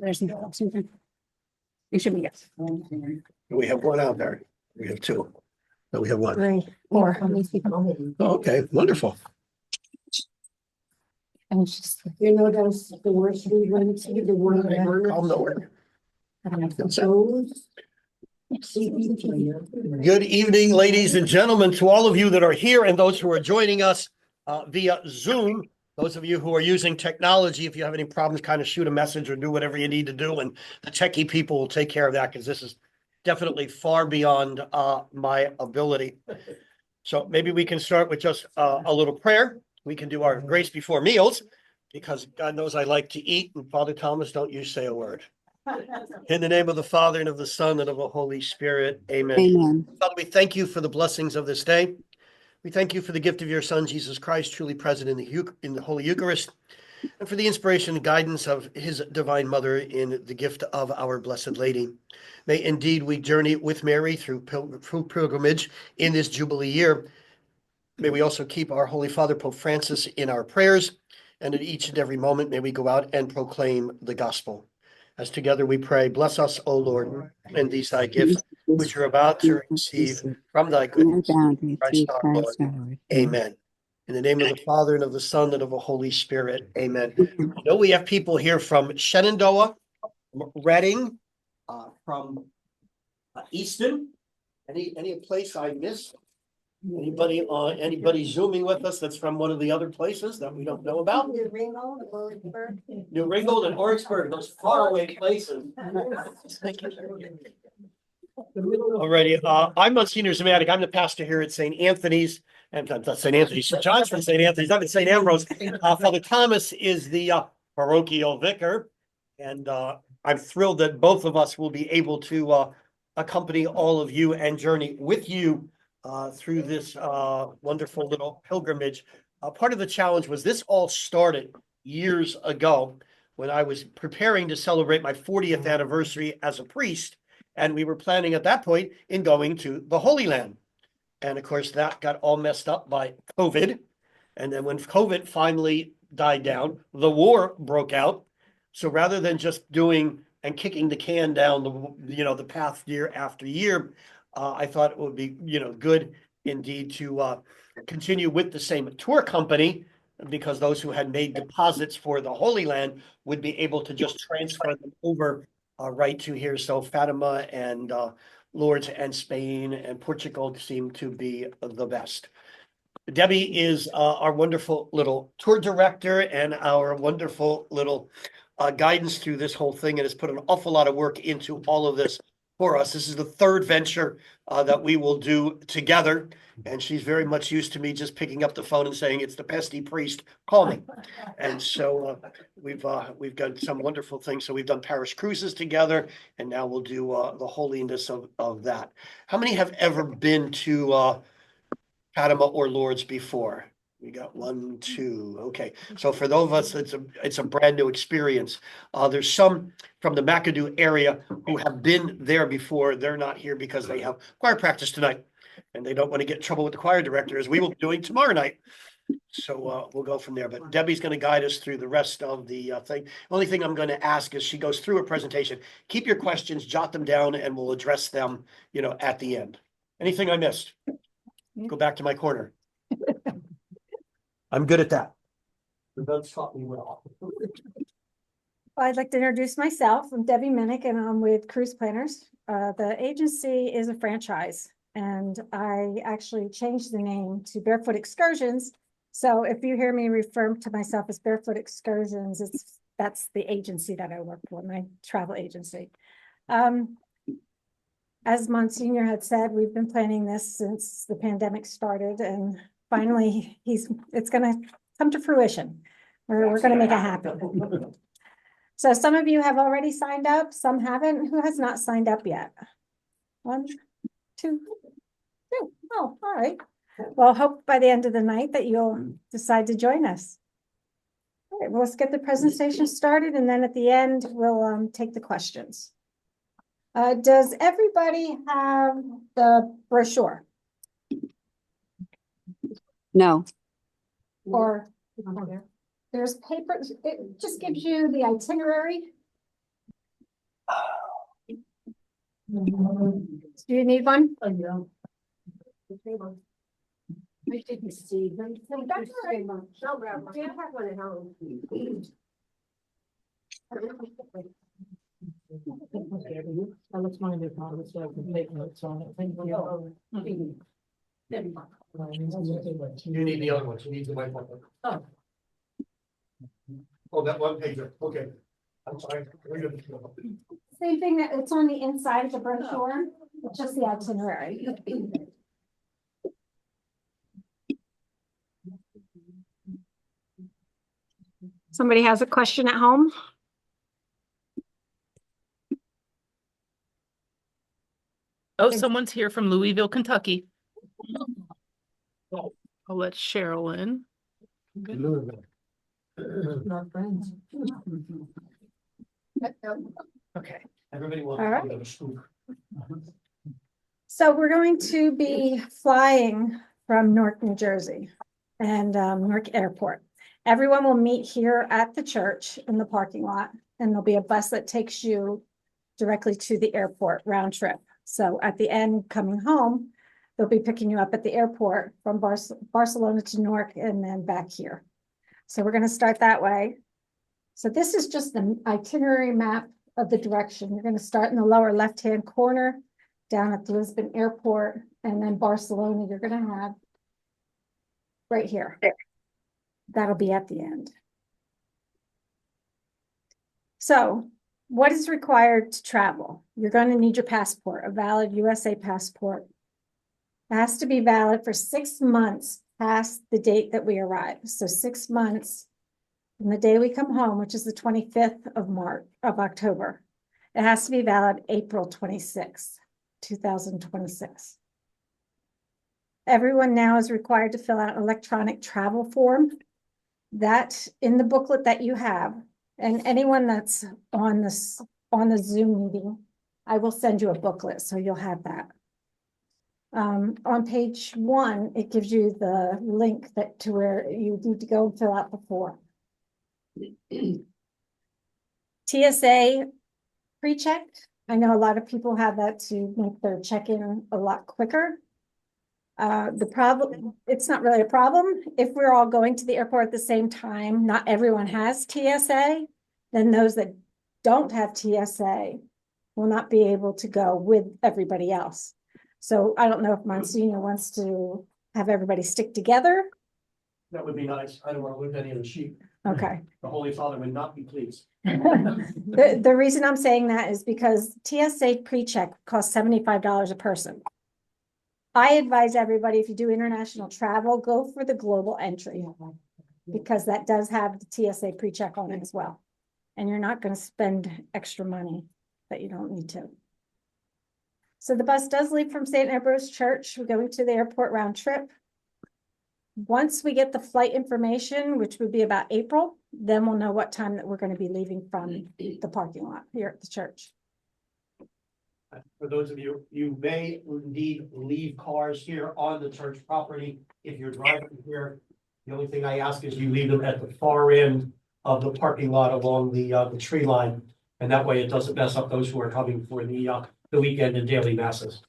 There's no. You should be, yes. We have one out there. We have two. No, we have one. 3, 4. Oh, okay, wonderful. And it's just. That's the worst we went to, the one that Call nowhere. chose. Good evening, ladies and gentlemen, to all of you that are here and those who are joining us via Zoom. Those of you who are using technology, if you have any problems, kind of shoot a message or do whatever you need to do, and the techie people will take care of that because this is definitely far beyond my ability. So maybe we can start with just a little prayer. We can do our grace before meals because God knows I like to eat. And Father Thomas, don't you say a word. In the name of the Father and of the Son and of the Holy Spirit. Amen. Amen. Father, we thank you for the blessings of this day. We thank you for the gift of your Son, Jesus Christ, truly present in the Holy Eucharist, and for the inspiration and guidance of his Divine Mother in the gift of our Blessed Lady. May indeed we journey with Mary through pilgrimage in this Jubilee year. May we also keep our Holy Father, Pope Francis, in our prayers, and at each and every moment may we go out and proclaim the gospel. As together we pray, bless us, O Lord, and these thy gifts, which are about to receive from thy goodness, Christ our Lord. Amen. In the name of the Father, and of the Son, and of the Holy Spirit. Amen. I know we have people here from Shenandoah, Reading, from Easton. Any place I missed? Anybody zooming with us that's from one of the other places that we don't know about? New Ringgold, Orangeburg. New Ringgold and Orangeburg, those faraway places. Alrighty, I'm Monsignor Zematic. I'm the pastor here at St. Anthony's, and not St. Anthony's, St. John's from St. Anthony's. I'm at St. Ambrose. Father Thomas is the parochial vicar, and I'm thrilled that both of us will be able to accompany all of you and journey with you through this wonderful little pilgrimage. Part of the challenge was this all started years ago when I was preparing to celebrate my 40th anniversary as a priest. And we were planning at that point in going to the Holy Land. And of course, that got all messed up by COVID. And then when COVID finally died down, the war broke out. So rather than just doing and kicking the can down the path year after year, I thought it would be good indeed to continue with the same tour company, because those who had made deposits for the Holy Land would be able to just transfer them over right to here. So Fatima and Lourdes and Spain and Portugal seem to be the best. Debbie is our wonderful little tour director and our wonderful little guidance through this whole thing, and has put an awful lot of work into all of this for us. This is the third venture that we will do together, and she's very much used to me just picking up the phone and saying, "It's the pesky priest, call me." And so we've done some wonderful things. So we've done parish cruises together, and now we'll do the holiness of that. How many have ever been to Fatima or Lourdes before? We got 1, 2. Okay. So for those of us, it's a brand new experience. There's some from the McAdoo area who have been there before. They're not here because they have choir practice tonight, and they don't want to get in trouble with the choir director, as we will be doing tomorrow night. So we'll go from there. But Debbie's going to guide us through the rest of the thing. Only thing I'm going to ask as she goes through her presentation, keep your questions, jot them down, and we'll address them, at the end. Anything I missed? Go back to my corner. I'm good at that. The notes taught me well. I'd like to introduce myself. I'm Debbie Minnick, and I'm with Cruise Planners. The agency is a franchise, and I actually changed the name to Barefoot Excursions. So if you hear me refer to myself as Barefoot Excursions, that's the agency that I work for, my travel agency. As Monsignor had said, we've been planning this since the pandemic started, and finally, it's gonna come to fruition. We're gonna make it happen. So some of you have already signed up, some haven't. Who has not signed up yet? One, two. Oh, all right. Well, hope by the end of the night that you'll decide to join us. All right, well, let's get the presentation started, and then at the end, we'll take the questions. Does everybody have the brochure No. or there's paper? It just gives you the itinerary. Do you need one? I didn't see them. That's all right. We have one at home. Let's find it, so I can take notes on it. Thank you. You need the other one, you need the white one. Oh. Oh, that one page, okay. I'm sorry. Same thing that it's on the inside of the brochure, it's just the itinerary. Somebody has a question at home? Oh, someone's here from Louisville, Kentucky. I'll let Cheryl in. Not friends. Okay. Everybody will. All right. So we're going to be flying from Newark, New Jersey and Newark Airport. Everyone will meet here at the church in the parking lot, and there'll be a bus that takes you directly to the airport round trip. So at the end, coming home, they'll be picking you up at the airport from Barcelona to Newark and then back here. So we're going to start that way. So this is just the itinerary map of the direction. You're going to start in the lower left-hand corner down at the Lisbon Airport, and then Barcelona you're going to have right here. That'll be at the end. So what is required to travel? You're going to need your passport, a valid USA passport. It has to be valid for 6 months past the date that we arrive. So 6 months from the day we come home, which is the 25th of October. It has to be valid April 26th, 2026. Everyone now is required to fill out an electronic travel form. That in the booklet that you have, and anyone that's on the Zoom meeting, I will send you a booklet, so you'll have that. On page 1, it gives you the link to where you need to go and fill out the form. TSA pre-check. I know a lot of people have that to make their check-in a lot quicker. The problem, it's not really a problem. If we're all going to the airport at the same time, not everyone has TSA, then those that don't have TSA will not be able to go with everybody else. So I don't know if Monsignor wants to have everybody stick together. That would be nice. I don't want to lose any of the sheep. Okay. The Holy Father would not be pleased. The reason I'm saying that is because TSA pre-check costs $75 a person. I advise everybody, if you do international travel, go for the global entry because that does have the TSA pre-check on it as well. And you're not going to spend extra money that you don't need to. So the bus does leave from St. Ambrose Church. We're going to the airport round trip. Once we get the flight information, which would be about April, then we'll know what time that we're going to be leaving from the parking lot here at the church. For those of you, you may indeed leave cars here on the church property. If you're driving here, the only thing I ask is you leave them at the far end of the parking lot along the tree line. And that way it doesn't mess up those who are coming for the weekend and daily masses.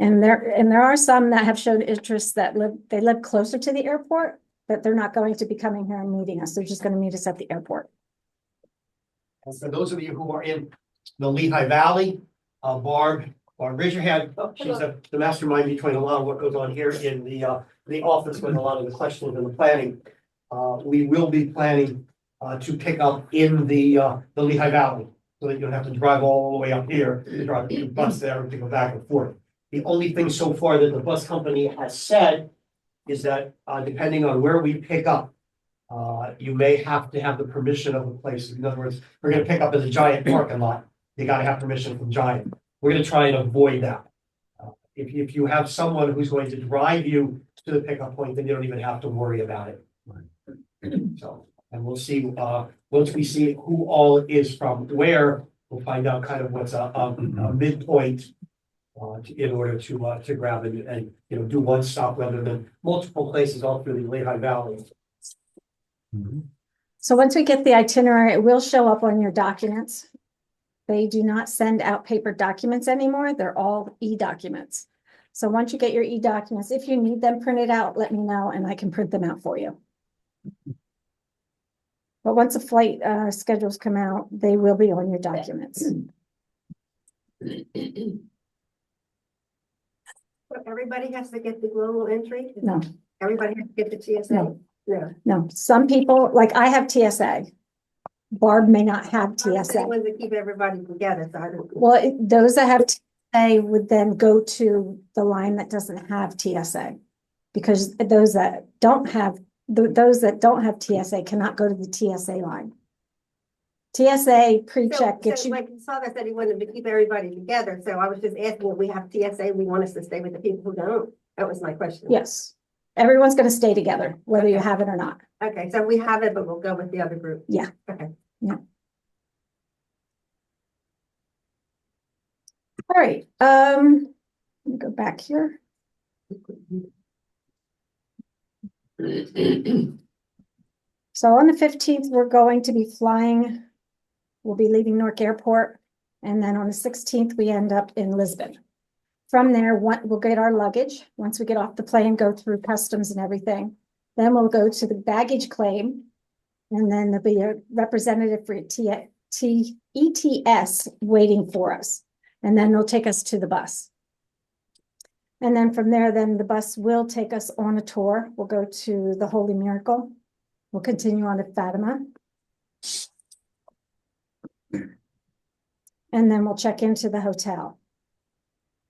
And there are some that have shown interest that live closer to the airport, but they're not going to be coming here and meeting us. They're just going to meet us at the airport. And for those of you who are in the Lehigh Valley, Barb, raise your hand. She's the mastermind between a lot of what goes on here in the office with a lot of the questions and the planning. We will be planning to pick up in the Lehigh Valley so that you don't have to drive all the way up here, to drive the bus there and to go back and forth. The only thing so far that the bus company has said is that, depending on where we pick up, you may have to have the permission of the place. In other words, we're gonna pick up at the Giant parking lot. You gotta have permission from Giant. We're gonna try and avoid that. If you have someone who's going to drive you to the pickup point, then you don't even have to worry about it. So, and we'll see, once we see who all is from where, we'll find out kind of what's a midpoint. In order to grab and, you know, do one stop rather than multiple places all through the Lehigh Valley. So once we get the itinerary, it will show up on your documents. They do not send out paper documents anymore. They're all e-documents. So once you get your e-documents, if you need them printed out, let me know and I can print them out for you. But once the flight schedules come out, they will be on your documents. But everybody has to get the global entry? No, Everybody has to get the TSA? No. No. no, some people, like I have TSA. Barb may not have They TSA. want to keep everybody together, so I don't. Well, those that have TSA would then go to the line that doesn't have TSA. Because those that don't have, those that don't have TSA cannot go to the TSA line. TSA pre-check gets So you, like Saga said, he wanted to keep everybody together, so I was just asking, if we have TSA, we want us to stay with the people who don't? That was my question. yes. Everyone's gonna stay together, whether you Okay. have it or not. Okay, so we have it, but we'll go with the other group. Yeah. Okay. All right, let me go back here. So on the 15th, we're going to be flying. We'll be leaving Newark Airport. And then on the 16th, we end up in Lisbon. From there, we'll get our luggage. Once we get off the plane, go through customs and everything. Then we'll go to the baggage claim. And then there'll be a representative for ETS waiting for us. And then they'll take us to the bus. And then from there, then the bus will take us on a tour. We'll go to the Holy Miracle. We'll continue on to Fatima. And then we'll check into the hotel.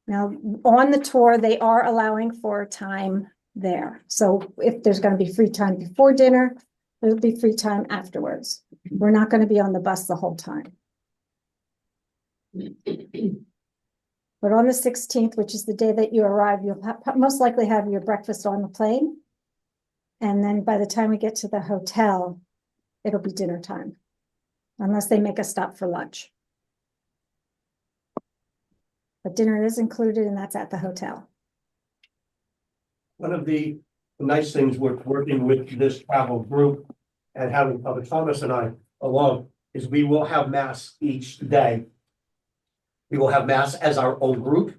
Now, on the tour, they are allowing for time there. So if there's going to be free time before dinner, there'll be free time afterwards. We're not going to be on the bus the whole time. But on the 16th, which is the day that you arrive, you'll most likely have your breakfast on the plane. And then by the time we get to the hotel, it'll be dinner time, unless they make us stop for lunch. But dinner is included and that's at the hotel. One of the nice things with working with this travel group and having Father Thomas and I along is we will have mass each day. We will have mass as our own group.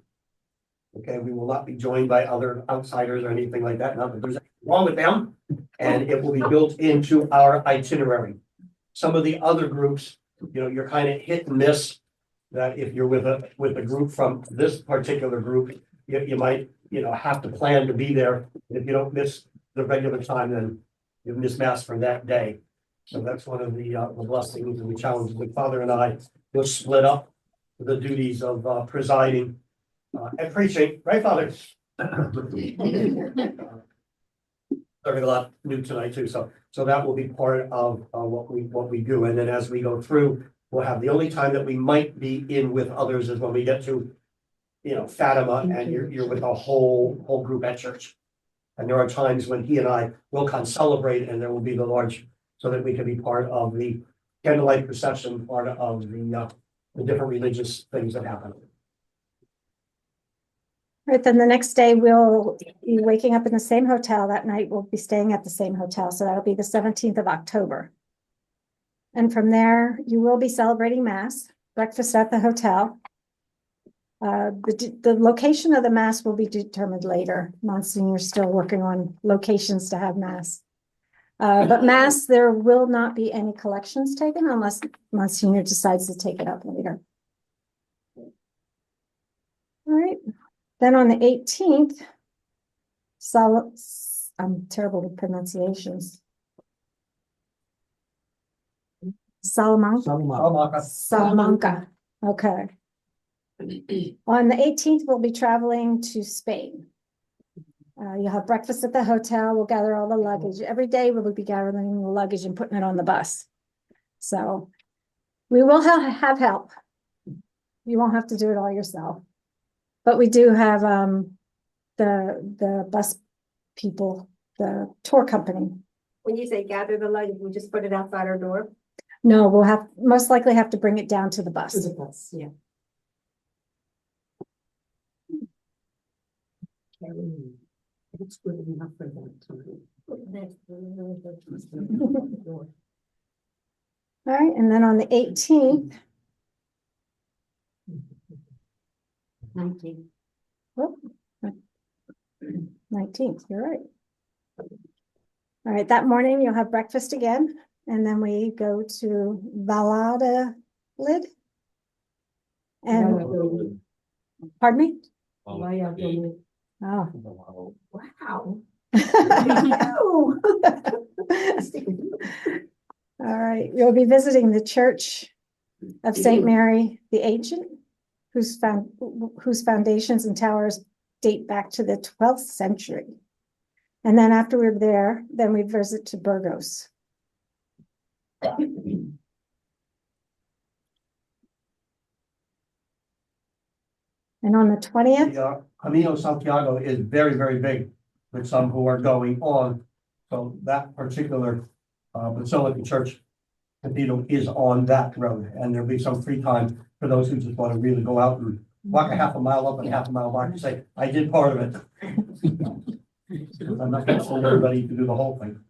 Okay, we will not be joined by other outsiders or anything like that. Not that there's anything wrong with them. And it will be built into our itinerary. Some of the other groups, you know, you're kind of hit and miss. That if you're with a group from this particular group, you might, you know, have to plan to be there. If you don't miss the regular time, then you miss mass for that day. So that's one of the blessings and the challenges. The Father and I will split up the duties of presiding and preaching, right, Father? Learning a lot new tonight too, so that will be part of what we do, and then as we go through, we'll have the only time that we might be in with others is when we get to, you know, Fatima, and you're with a whole group at church. And there are times when he and I will celebrate, and there will be the large, so that we can be part of the candlelight procession, part of the different religious things that happen. Right, then the next day we'll be waking up in the same hotel. That night we'll be staying at the same hotel. So that'll be the 17th of October. And from there, you will be celebrating Mass, breakfast at the hotel. The location of the Mass will be determined later. Monsignor's still working on locations to have Mass. But Mass, there will not be any collections taken unless Monsignor decides to take it up later. All right. Then on the 18th, I'm terrible with pronunciations. Salamanca. Okay. On the 18th, we'll be traveling to Spain. You'll have breakfast at the hotel. We'll gather all the luggage. Every day we'll be gathering the luggage and putting it on the bus. So we will have help. You won't have to do it all yourself. But we do have the bus people, the tour company. When you say gather the luggage, we just put it outside our door. No, we'll have most likely have to bring it down to the bus. To the bus, yeah. It's good enough for that time. All right, and then on the 18th, 19. 19th, you're right. All right, that morning you'll have breakfast again, and then we go to Valladolid. And, pardon me? Valladolid. Oh. Wow. All right, you'll be visiting the Church of Saint Mary the Ancient, whose foundations and towers date back to the 12th century. And then after we're there, then we visit to Burgos. And on the 20th, The Camino Santiago is very, very big with some who are going on. So that particular Basilica Church Cathedral is on that road, and there'll be some free time for those who just want to really go out and walk a half a mile up and half a mile back and say, I did part of it. I'm not going to send everybody to do the whole thing.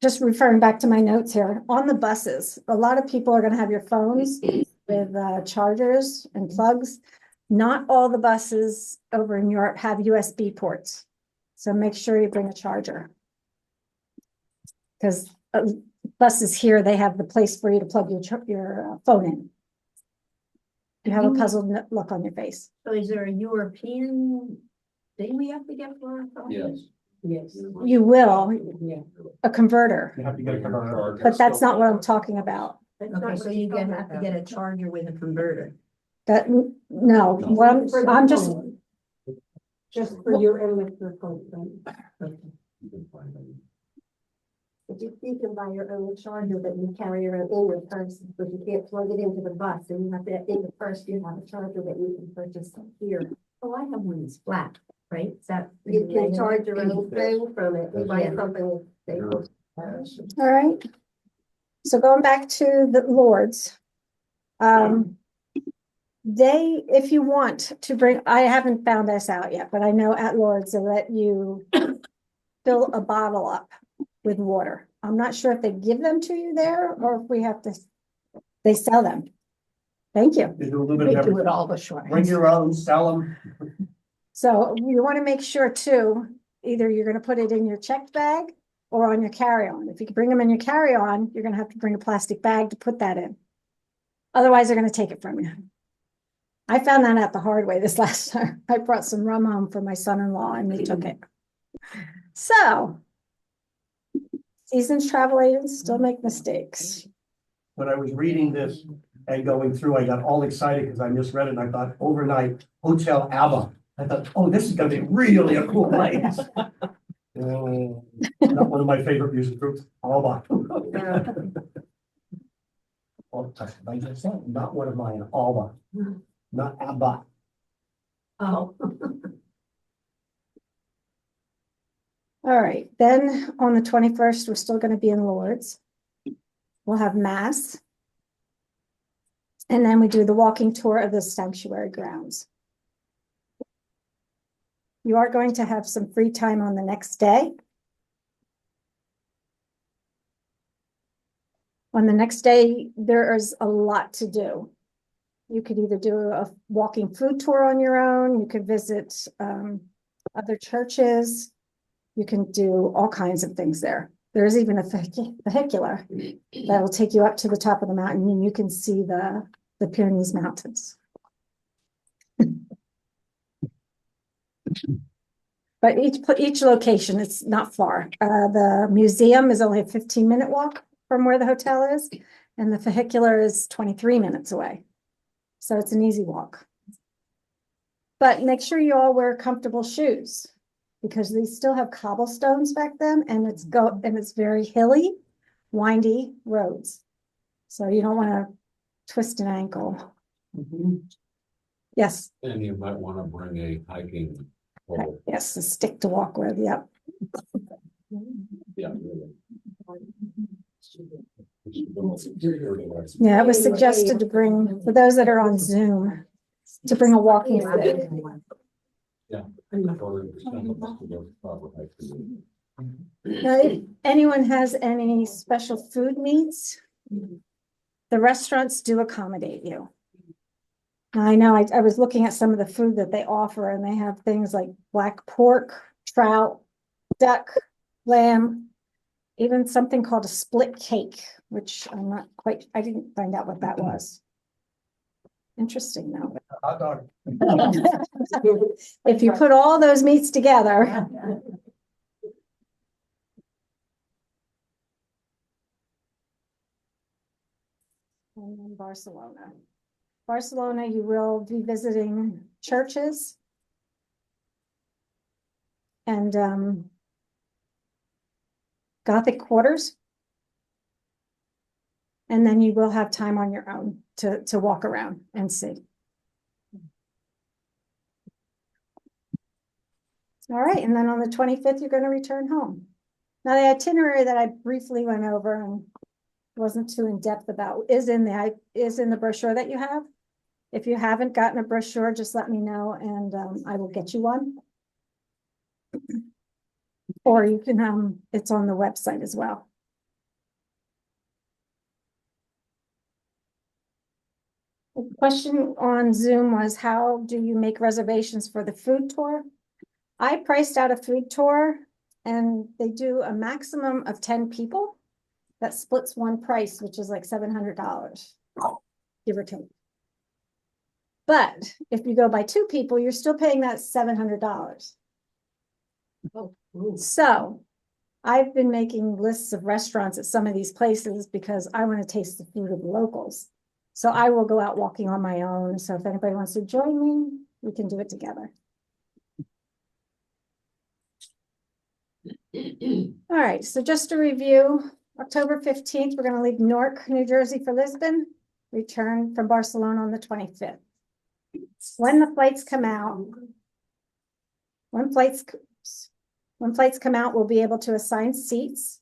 just referring back to my notes here, on the buses, a lot of people are gonna have your phones with chargers and plugs. Not all the buses over in Europe have USB ports, so make sure you bring a charger. Because buses here, they have the place for you to plug your phone in. You have a puzzled look on your face. So is there a European thing we have to get for our phone? Yes. Yes. You will, Yeah. a converter, You have to get a converter. but that's not what I'm talking about. That's not Okay, what so you're you talking have to about. get a charger with a converter. That, no, what I'm just, Just for your electrical. But you can buy your own charger that you carry around in your purse, but you can't plug it into the bus, and you have to, in the purse, you have a charger that you can purchase here. Oh, I have one that's flat, right? Is that? You can charge your own phone from it, you buy Yeah. something. They will. all right. So going back to the Lords. They, if you want to bring, I haven't found this out yet, but I know at Lords they let you fill a bottle up with water. I'm not sure if they give them to you there or if we have to, they sell them. Thank you. You do a little bit We of do everything. it all the short. Bring your own, sell them. So you want to make sure too, either you're going to put it in your checked bag or on your carry-on. If you can bring them in your carry-on, you're going to have to bring a plastic bag to put that in. Otherwise, they're going to take it from you. I found that out the hard way this last time. I brought some rum home for my son-in-law and they took it. So seasoned travel agents still make mistakes. When I was reading this and going through, I got all excited because I misread it and I thought overnight, Hotel ABBA. I thought, oh, this is gonna be really a cool place. Not one of my favorite music groups, ABBA. Oh, I just said, not one of mine, ABBA, not ABBA. Oh. All right, then on the 21st, we're still going to be in Lourdes. We'll have mass. And then we do the walking tour of the sanctuary grounds. You are going to have some free time on the next day. On the next day, there is a lot to do. You could either do a walking food tour on your own, you could visit other churches. You can do all kinds of things there. There's even a vehicular that will take you up to the top of the mountain and you can see the Pyrenees Mountains. But each location, it's not far. The museum is only a 15-minute walk from where the hotel is. And the vehicular is 23 minutes away. So it's an easy walk. But make sure you all wear comfortable shoes because they still have cobblestones back then and it's very hilly, windy roads. So you don't want to twist an ankle. Yes, And you might want to bring a hiking pole. yes, a stick to walk with, yep. Yeah. really. Yeah, it was suggested to bring, for those that are on Zoom, to bring a walking stick. Yeah. Or send them to the proper hiking. Now, if anyone has any special food needs, the restaurants do accommodate you. Now, I know I was looking at some of the food that they offer and they have things like black pork, trout, duck, lamb, even something called a split cake, which I'm not quite, I didn't find out what that was. Interesting though. If you put all those meats together. And then Barcelona. Barcelona, you will be visiting churches. And Gothic quarters. And then you will have time on your own to walk around and see. All right, and then on the 25th, you're going to return home. Now, the itinerary that I briefly went over and wasn't too in-depth about is in the brochure that you have. If you haven't gotten a brochure, just let me know and I will get you one. Or you can, it's on the website as well. The question on Zoom was, how do you make reservations for the food tour? I priced out a food tour and they do a maximum of 10 people. That splits one price, which is like $700, give or take. But if you go by 2 people, you're still paying that $700. So I've been making lists of restaurants at some of these places because I want to taste the food of the locals. So I will go out walking on my own. So if anybody wants to join me, we can do it together. All right, so just to review, October 15th, we're going to leave Newark, New Jersey for Lisbon, return from Barcelona on the 25th. When the flights come out, when flights come out, we'll be able to assign seats.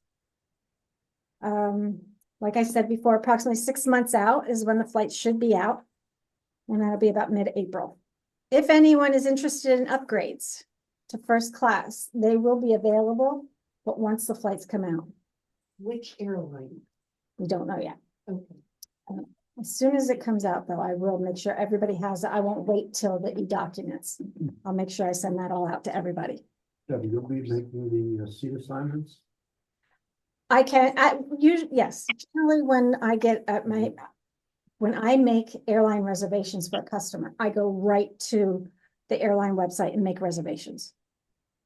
Like I said before, approximately 6 months out is when the flights should be out. And that'll be about mid-April. If anyone is interested in upgrades to first class, they will be available, but once the flights come out. Which airline? We don't know yet. Okay. As soon as it comes out, though, I will make sure everybody has it. I won't wait till the e-documents. I'll make sure I send that all out to everybody. Debbie, you'll be making the seat assignments? Yes, generally when I get at when I make airline reservations for a customer, I go right to the airline website and make reservations.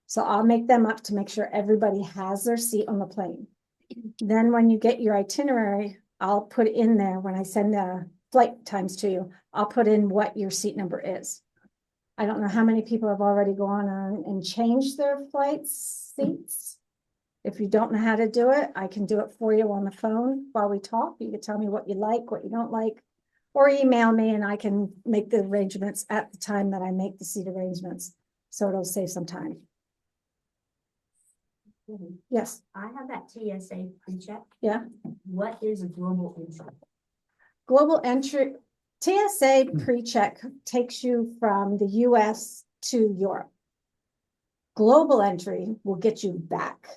So I'll make them up to make sure everybody has their seat on the plane. Then when you get your itinerary, I'll put in there when I send the flight times to you, I'll put in what your seat number is. I don't know how many people have already gone on and changed their flight seats. If you don't know how to do it, I can do it for you on the phone while we talk. You can tell me what you like, what you don't like, or email me and I can make the arrangements at the time that I make the seat arrangements. So it'll save some time. Yes. I have that TSA pre-check. Yeah. What is a global entry? Global entry, TSA pre-check takes you from the US to Europe. Global entry will get you back.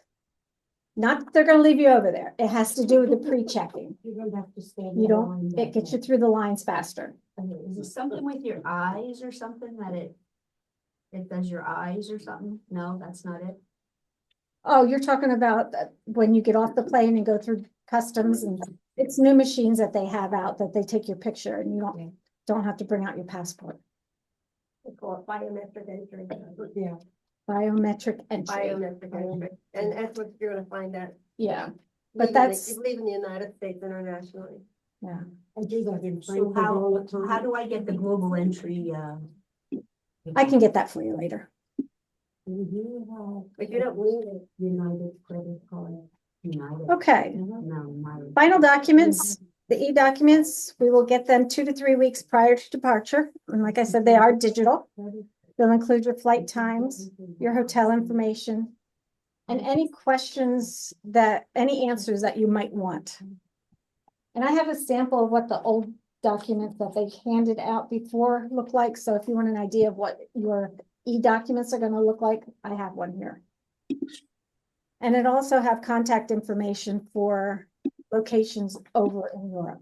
Not that they're going to leave you over there. It has to do with the pre-checking. You don't have to stand. You don't, it gets you through the lines faster. Is it something with your eyes or something that it does your eyes or something? No, that's not it. Oh, you're talking about when you get off the plane and go through customs, and it's new machines that they have out that they take your picture and you don't have to bring out your passport. They call it biometric entry. Yeah. Biometric entry. Biometric entry. And that's what you're gonna find out. Yeah, but that's, Leaving the United States internationally. Yeah. I do that in. So how do I get the global entry, I can get that for you later. But you don't need it, United Credit Card. United? Okay, No, my. final documents, the e-documents, we will get them 2 to 3 weeks prior to departure. And like I said, they are digital. They'll include your flight times, your hotel information, and any questions any answers that you might want. And I have a sample of what the old documents that they handed out before look like. So if you want an idea of what your e-documents are going to look like, I have one here. And it also have contact information for locations over in Europe.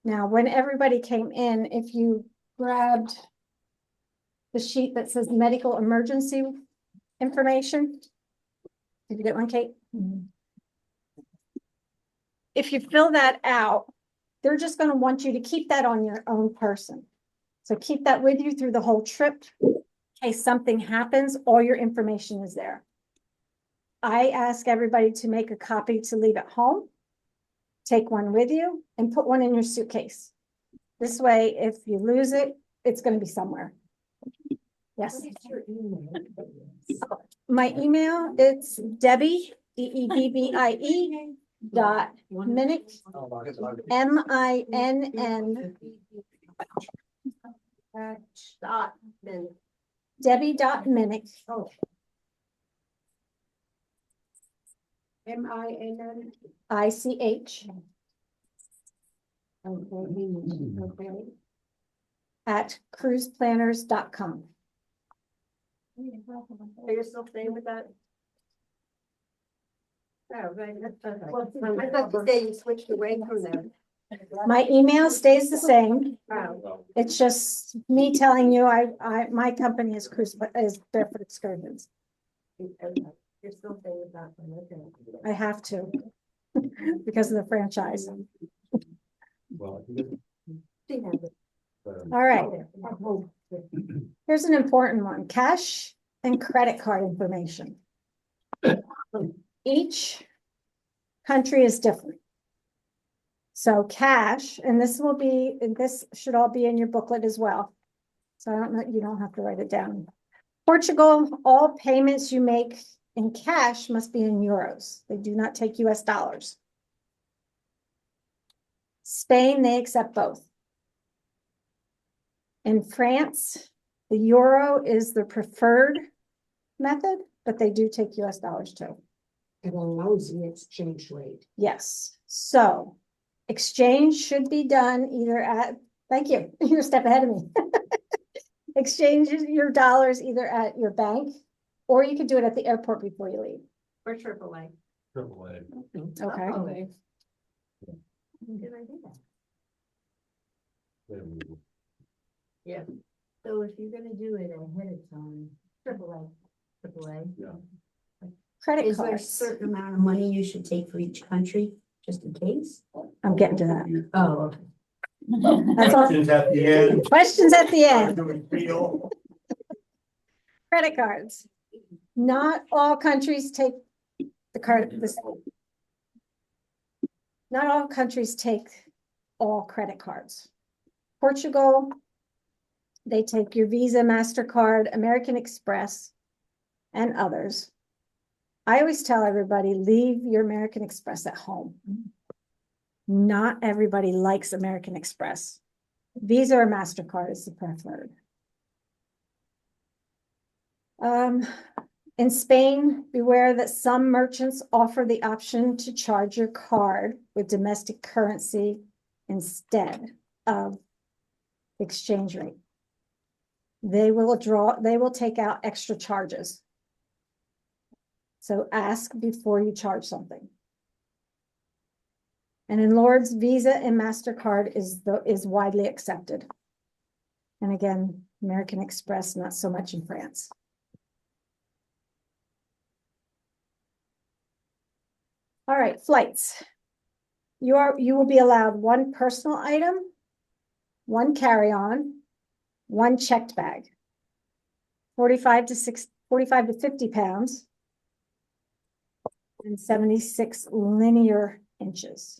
Now, when everybody came in, if you grabbed the sheet that says medical emergency information. Did you get one, Kate? If you fill that out, they're just going to want you to keep that on your own person. So keep that with you through the whole trip. In case something happens, all your information is there. I ask everybody to make a copy to leave at home. Take one with you and put one in your suitcase. This way, if you lose it, it's going to be somewhere. Yes. My email, it's Debbie, DEBBIE .Minnick, MINN, Debbie.Minnick, MINN. ICH Okay. at cruiseplanners.com. Are you still staying with that? Oh, right. I thought you said you switched away from them. My email stays the same. Oh, It's just me telling you, my company is Barefoot Excursions. you're still staying with that one, okay. I have to because of the franchise. Well, She has it. All right. Here's an important one, cash and credit card information. Each country is different. So cash, and this should all be in your booklet as well. So I don't know, you don't have to write it down. Portugal, all payments you make in cash must be in euros. They do not take US dollars. Spain, they accept both. In France, the euro is the preferred method, but they do take US dollars too. It allows the exchange rate. Yes, so exchange should be done either at, thank you, you're a step ahead of me. Exchange your dollars either at your bank, or you could do it at the airport before you leave. Or AAA. AAA. Okay. Oh, did I do that? Yeah. So if you're gonna do it ahead of time, AAA. Credit Is there a cards. certain amount of money you should take for each country, just in case? I'm getting to that. Oh, okay. That's all. Questions at the end. Questions at the end. Doing feel. Credit cards. Not all countries take the card. Not all countries take all credit cards. Portugal, they take your Visa, MasterCard, American Express, and others. I always tell everybody, leave your American Express at home. Not everybody likes American Express. Visa or MasterCard is the preferred. In Spain, beware that some merchants offer the option to charge your card with domestic currency instead of exchange rate. They will take out extra charges. So ask before you charge something. And in Lords, Visa and MasterCard is widely accepted. And again, American Express, not so much in France. All right, flights. You will be allowed one personal item, one carry-on, one checked bag, 45 to 50 pounds, and 76 linear inches.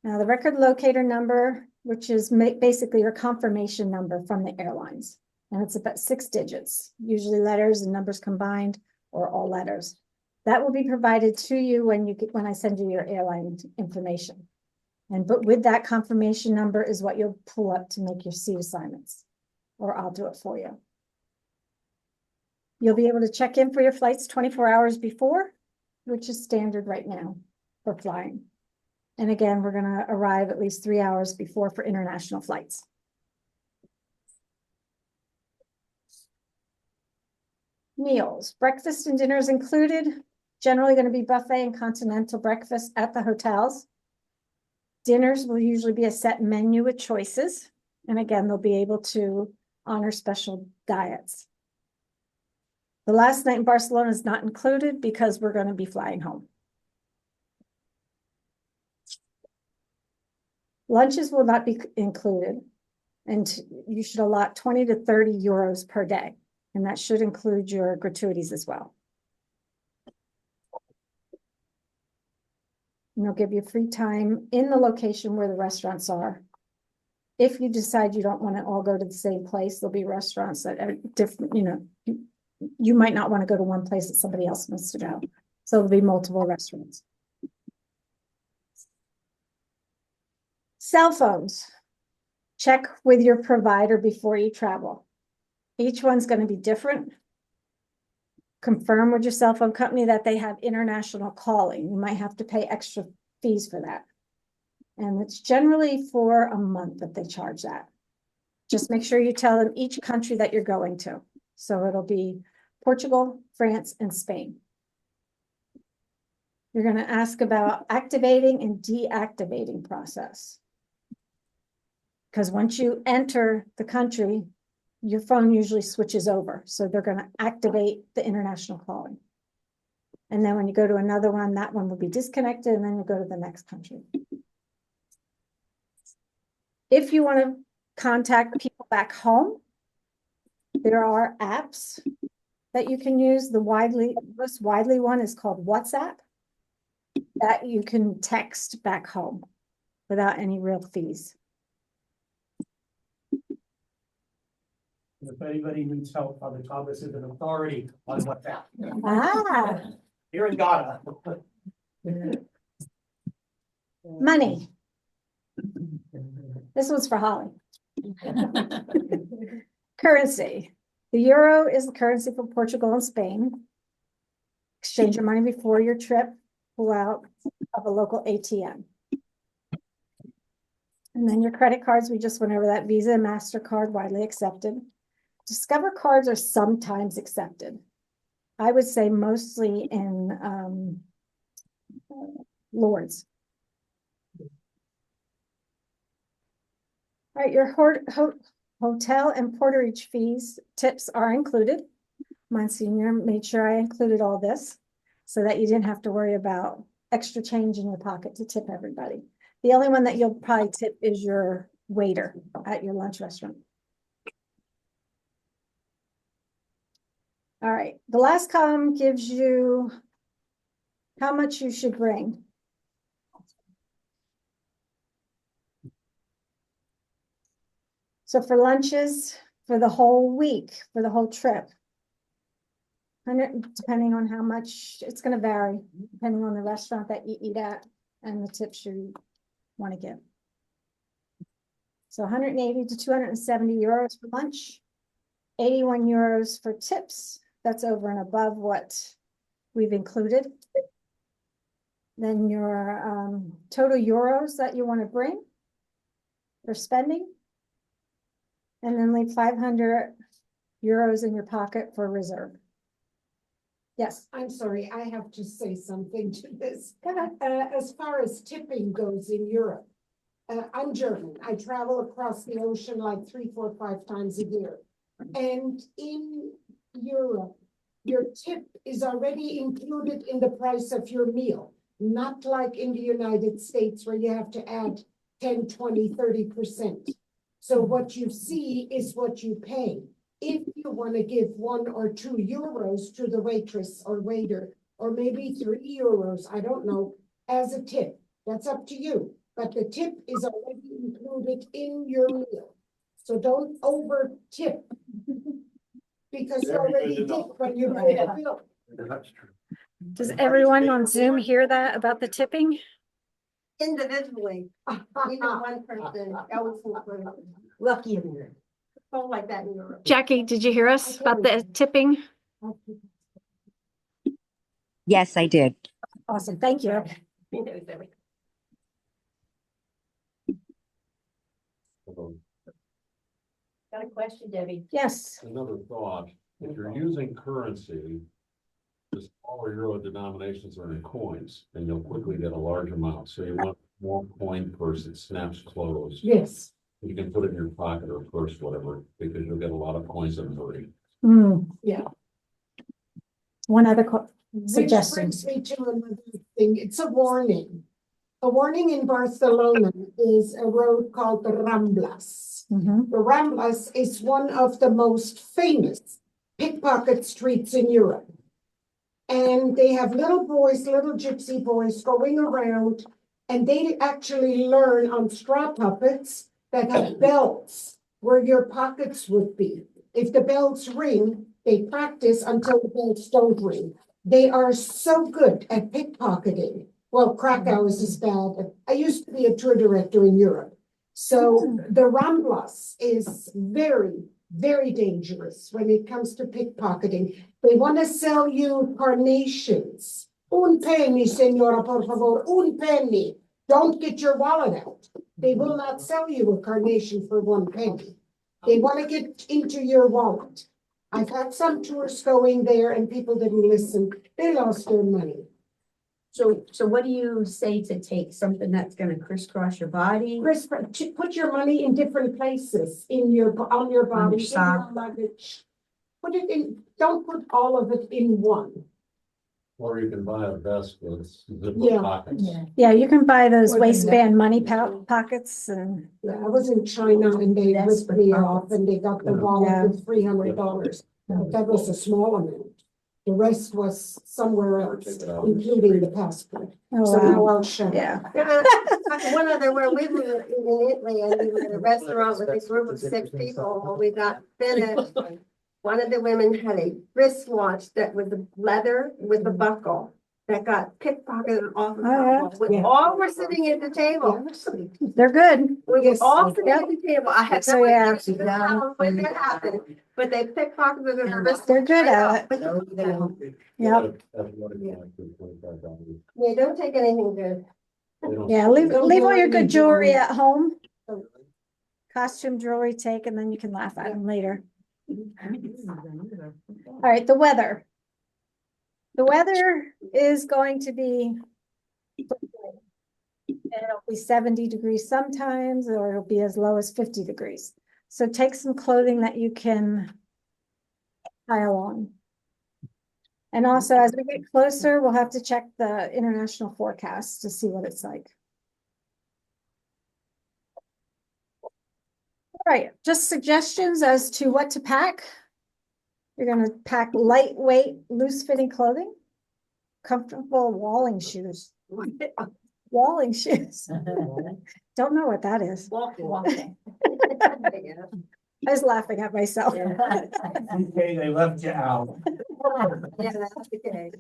Now, the record locator number, which is basically your confirmation number from the airlines. And it's about 6 digits, usually letters and numbers combined or all letters. That will be provided to you when I send you your airline information. But with that confirmation number is what you'll pull up to make your seat assignments, or I'll do it for you. You'll be able to check in for your flights 24 hours before, which is standard right now for flying. And again, we're going to arrive at least 3 hours before for international flights. Meals, breakfast and dinners included, generally going to be buffet and continental breakfast at the hotels. Dinners will usually be a set menu with choices. And again, they'll be able to honor special diets. The last night in Barcelona is not included because we're going to be flying home. Lunches will not be included, and you should allot 20 to 30 euros per day, and that should include your gratuities as well. And they'll give you free time in the location where the restaurants are. If you decide you don't want to all go to the same place, there'll be restaurants that are different, you might not want to go to one place that somebody else wants to go. So there'll be multiple restaurants. Cell phones. Check with your provider before you travel. Each one's going to be different. Confirm with your cell phone company that they have international calling. You might have to pay extra fees for that. And it's generally for a month that they charge that. Just make sure you tell them each country that you're going to. So it'll be Portugal, France, and Spain. You're going to ask about activating and deactivating process. Because once you enter the country, your phone usually switches over. So they're going to activate the international calling. And then when you go to another one, that one will be disconnected, and then you go to the next country. If you want to contact people back home, there are apps that you can use. The most widely one is called WhatsApp, that you can text back home without any real fees. If anybody needs help, Father Thomas is an authority on WhatsApp. Ah, Here in Ghana. money. This one's for Holly. Currency. The euro is the currency for Portugal and Spain. Exchange your money before your trip. Pull out of a local ATM. And then your credit cards, we just went over that. Visa and MasterCard, widely accepted. Discover cards are sometimes accepted. I would say mostly in Lords. All right, your hotel and porterage fees, tips are included. Monsignor made sure I included all this so that you didn't have to worry about extra change in your pocket to tip everybody. The only one that you'll probably tip is your waiter at your lunch restaurant. All right, the last column gives you how much you should bring. So for lunches, for the whole week, for the whole trip, depending on how much, it's going to vary, depending on the restaurant that you eat at and the tips you want to give. So 180 to 270 euros for lunch, 81 euros for tips. That's over and above what we've included. Then your total euros that you want to bring for spending. And then leave 500 euros in your pocket for reserve. Yes. I'm sorry, I have to say something to this. Go ahead. As far as tipping goes in Europe, I'm German. I travel across the ocean like 3, 4, 5 times a year. And in Europe, your tip is already included in the price of your meal, not like in the United States where you have to add 10, 20, 30%. So what you see is what you pay. If you want to give 1 or 2 euros to the waitress or waiter, or maybe 3 euros, I don't know, as a tip, that's up to you. but the tip is already included in your meal. So don't over tip. Because you already tipped when you pay the bill. That's true. Does everyone on Zoom hear that about the tipping? Individually, even one person, that was included. Lucky in there. Oh, like that in Europe. Jackie, did you hear us about the tipping? Yes, I did. Awesome, thank you. Got a question, Debbie. Yes, Another thought, if you're using currency, the smaller euro denominations are in coins, and you'll quickly get a large amount, so you want more coin purse that snaps closed. Yes. You can put it in your pocket or purse, whatever, because you'll get a lot of coins in a hurry. yeah. One other Which suggestion. brings me to another thing. It's a warning. A warning in Barcelona is a road called the Ramblas. Mhm. The Ramblas is one of the most famous pickpocket streets in Europe. And they have little boys, little gypsy boys going around, and they actually learn on straw puppets that have bells where your pockets would be. If the bells ring, they practice until the bells don't ring. They are so good at pickpocketing. Well, Krakow is as bad. I used to be a tour director in Europe. So the Ramblas is very, very dangerous when it comes to pickpocketing. They want to sell you carnations. Un penny, senora, por favor, un penny. Don't get your wallet out. They will not sell you a carnation for 1 penny. They want to get into your wallet. I've had some tours going there and people didn't listen. They lost their money. So what do you say to take something that's gonna crisscross your body? Chris, put your money in different places on your body, in your sock. luggage. Put it in, don't put all of it in one. Or you can buy a vest with zipper Yeah. pockets. Yeah, you can buy those Or the waistband money pockets and Yeah, I was in China and they That's ripped me for off and they got the Yeah. wallet with $300. But that was a small amount. The rest was somewhere else, including the passport. oh, So wow. now I'll shut up. Yeah. One other where we were in Italy and we were in a restaurant with a group of 6 people. When we got finished, one of the women had a wristwatch that was leather with a buckle that got pickpocketed off of Oh, yeah. her. We all were sitting at the table. They're good. We were Yes. all sitting at the table. I had So, no yeah. idea how when that happened, but they pickpocketed her wrist. They're good at it. Yep. Yeah, don't take anything good. Yeah, leave all your good jewelry at home. Costume jewelry take, and then you can laugh at them later. All right, the weather. The weather is going to be. It'll be 70 degrees sometimes, or it'll be as low as 50 degrees. So take some clothing that you can pile on. And also, as we get closer, we'll have to check the international forecast to see what it's like. All right, just suggestions as to what to pack. You're gonna pack lightweight, loose-fitting clothing, comfortable walling shoes. Walling shoes. Don't know what that is. Walking. I was laughing at myself. Okay, they left you out. Yeah, that's okay.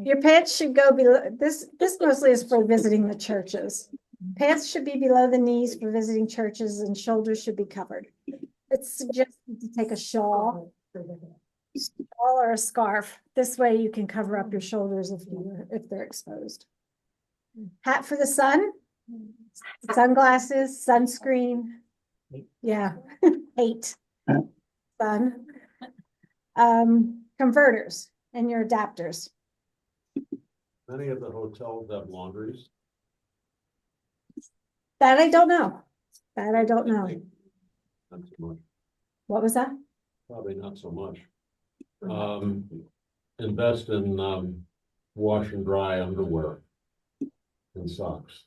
Your pants should go below, this mostly is for visiting the churches. Pants should be below the knees for visiting churches and shoulders should be covered. It's suggested to take a shawl or a scarf. This way you can cover up your shoulders if they're exposed. Hat for the sun, sunglasses, sunscreen. Yeah, 8. Sun. Converters and your adapters. Many of the hotels have laundries. That I don't know. That I don't know. Not so much, What was that? probably not so much. Invest in, wash and dry underwear and socks.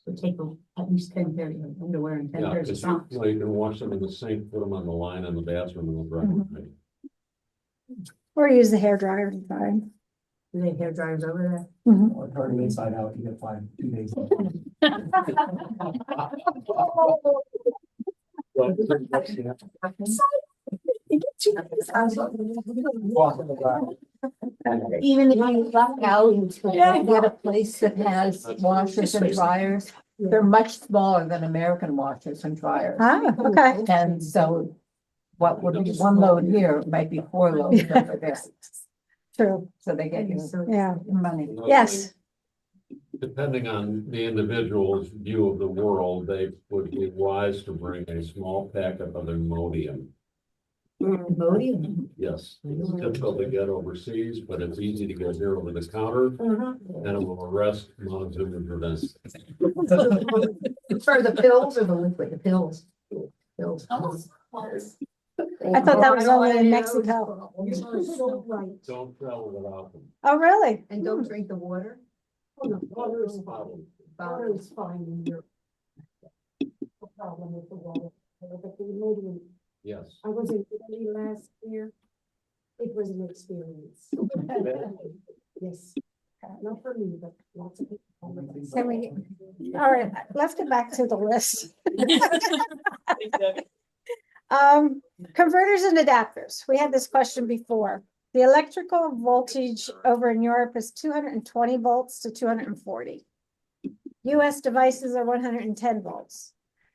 So take at least 10 pairs of underwear and 10 Yeah, pairs of because socks. you can wash them in the sink, put them on the line in the bathroom and they'll dry. Mhm. Or use the hair dryer to dry. Do they have hair dryers over there? Mhm. Or turn it inside out, you get fined 2 days. Even if you luck out, you get a place that has washers and dryers, they're much smaller than American washers and dryers. Ah, okay. And so what would be one load here might be 4 loads over there. True. So they get you Yeah. money. Yes. Depending on the individual's view of the world, they would be wise to bring a small packet of Imodium. Voting? Yes, it's difficult to get overseas, but it's easy to get here over the counter, and it will arrest Montezuma and prevent. For the pills or the liquid, the pills? Pills. I thought that was only in Mexico. You're so right. Don't travel without them. Oh, really? And don't drink the water? Oh, no, water is fine. Bottled. Water is fine in Europe. No problem with the water. But the Imodium, Yes. I was in Italy last year. It was an experience. Yes, not for me, but lots of people. Can we, all right, let's get back to the list. Converters and adapters. We had this question before. The electrical voltage over in Europe is 220 volts to 240. US devices are 110 volts.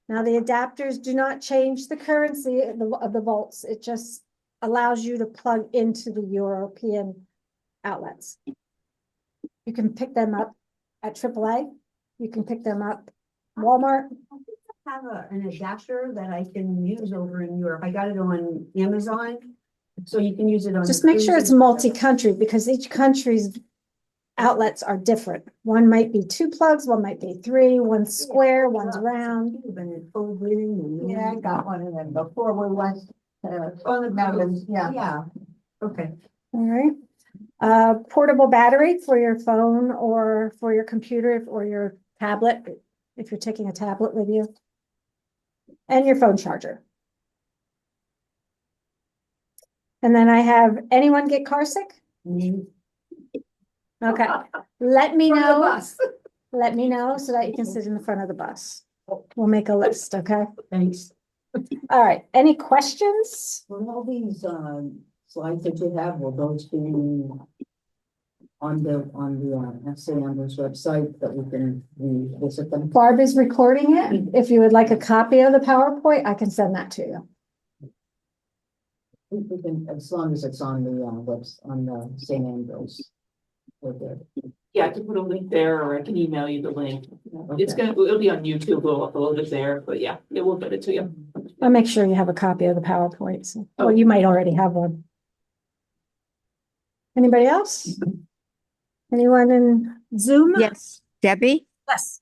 Now, the adapters do not change the currency of the volts. It just allows you to plug into the European outlets. You can pick them up at AAA. You can pick them up Walmart. Have an adapter that I can use over in Europe. I got it on Amazon. So you can use it on. Just make sure it's multi-country because each country's outlets are different. One might be 2 plugs, one might be 3, one's square, one's round. Yeah, I got one of them before we went to On the mountains, yeah. Yeah, okay. All right. Portable battery for your phone or for your computer or your tablet, if you're taking a tablet with you. And your phone charger. And then I have, anyone get car sick? Okay, let me know. Let me know so that you can sit in the front of the bus. We'll make a list, okay? Thanks. All right, any questions? Will all these slides that you have, will those be on the FC Amber's website that we can revisit them? Barb is recording it. If you would like a copy of the PowerPoint, I can send that to you. We can, as long as it's on the webs, on the St. Ambrose. We're good. Yeah, I can put a link there or I can email you the link. It's Okay. it'll be on YouTube, we'll upload it there, but yeah, it will get it to you. I'll make sure you have a copy of the PowerPoints. Well, you might already have one. Anybody else? Anyone in Zoom? Yes, Debbie? Yes.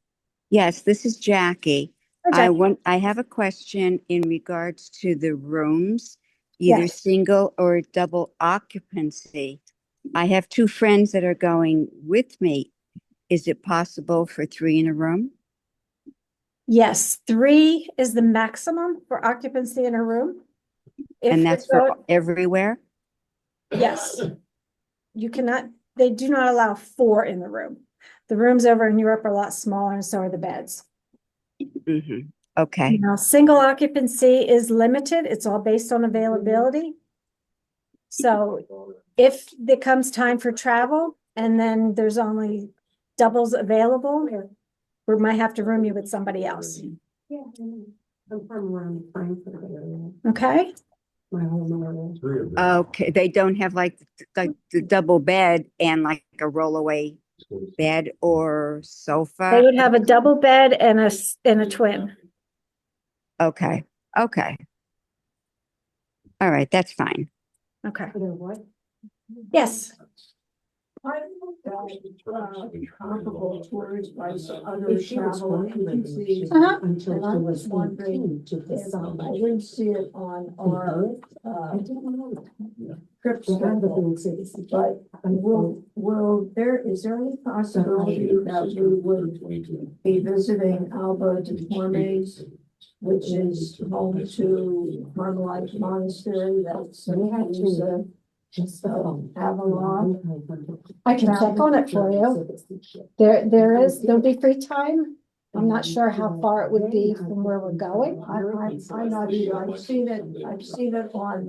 Yes, this is Jackie. Okay. I have a question in regards to the rooms, either Yes. single or double occupancy. I have 2 friends that are going with me. Is it possible for 3 in a room? Yes, 3 is the maximum for occupancy in a room. If And you're that's for going- everywhere? Yes. You cannot, they do not allow 4 in the room. The rooms over in Europe are a lot smaller and so are the beds. Mm-hmm. Okay, Now, single occupancy is limited. It's all based on availability. So if there comes time for travel and then there's only doubles available, we might have to room you with somebody else. Yeah, I'm from around Frankfurt area. Okay? My home area. 3 of them. okay. They don't have like the double bed and like a rollaway bed or They sofa? would have a double bed and a twin. Okay, okay. All right, that's fine. Okay. What? Yes. Comparable tours by other travel agencies. Uh-huh. And I was wondering if I didn't see it on our, trips, but is there any possibility that we would be visiting Alba de Tormes, which is home to Carmelite Monastery, that's. Avalon. I can check on it for you. There'll be free time. I'm not sure how far it would be from where we're going. I'm not either. I've seen it on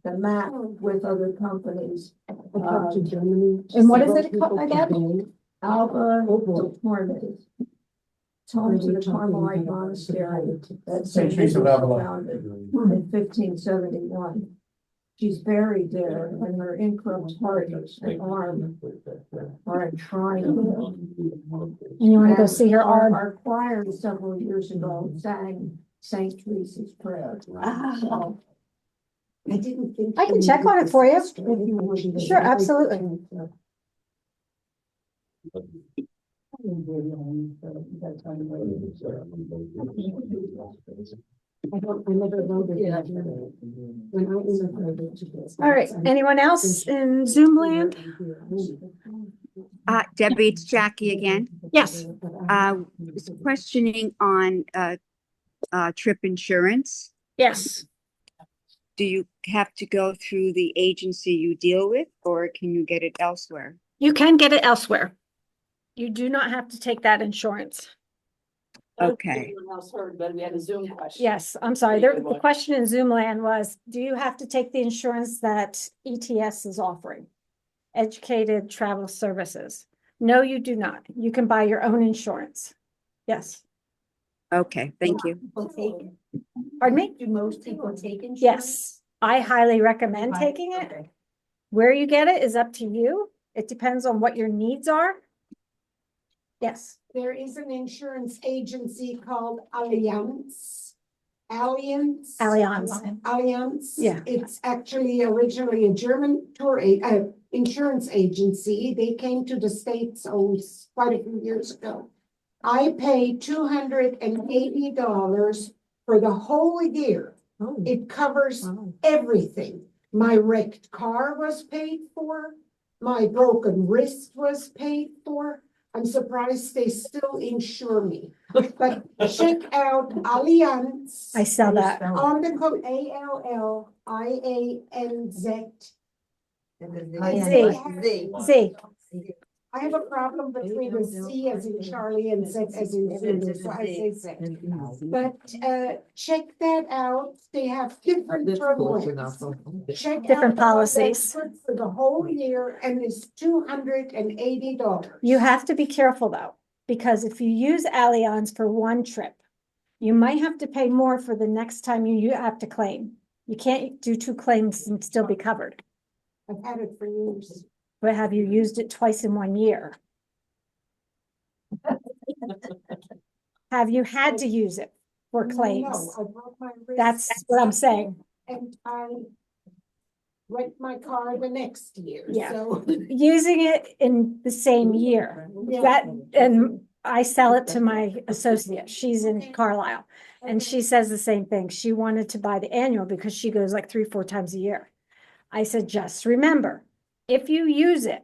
the map with other companies. And what is it called again? Alba Tormes. Homes of the Carmelite Monastery. That's St. Teresa of Avila. founded in 1571. She's buried there, and her incorrupt heart and arm are a triangle. And you want to go see her art? Our choir several years ago sang Saint Teresa's Prayer. Wow. I didn't think. I can check on it for you. Sure, absolutely. I never voted. All right, anyone else in Zoom land? Debbie, it's Jackie again. Yes. Was questioning on, trip insurance. Yes. Do you have to go through the agency you deal with, or can you get it elsewhere? You can get it elsewhere. You do not have to take that insurance. Okay. Everyone else heard, but we had a Zoom question. Yes, I'm sorry. The question in Zoom land was, do you have to take the insurance that ETS is offering? Educated Travel Services. No, you do not. You can buy your own insurance. Yes. Okay, thank you. Pardon me? Do most people take insurance? Yes, I highly recommend taking it. Okay. Where you get it is up to you. It depends on what your needs are. Yes. There is an insurance agency called Allianz. Allianz. Yeah. It's actually originally a German insurance agency. They came to the States quite a few years ago. I paid $280 for the whole year. Oh. It covers everything. My wrecked car was paid for. My broken wrist was paid for. I'm surprised they still insure me. But check out Allianz. I saw that. On the code ALLIANZ. Z. I have a problem between the C as in Charlie and Z as in Zulu, so I say Z. But check that out. They have different programs. Check Different out the one policies. that's good for the whole year and it's $280. You have to be careful though, because if you use Allianz for one trip, you might have to pay more for the next time you have to claim. You can't do 2 claims and still be covered. I've had it for years. But have you used it twice in 1 year? Have you had to use it for claims? No, I broke my wrist. That's what I'm saying. And I wrecked my car the next year, Yeah. so. Using it in the same year. That, and I sell it to my associate. She's in Carlisle. And she says the same thing. She wanted to buy the annual because she goes like 3-4 times a year. I said, just remember, if you use it,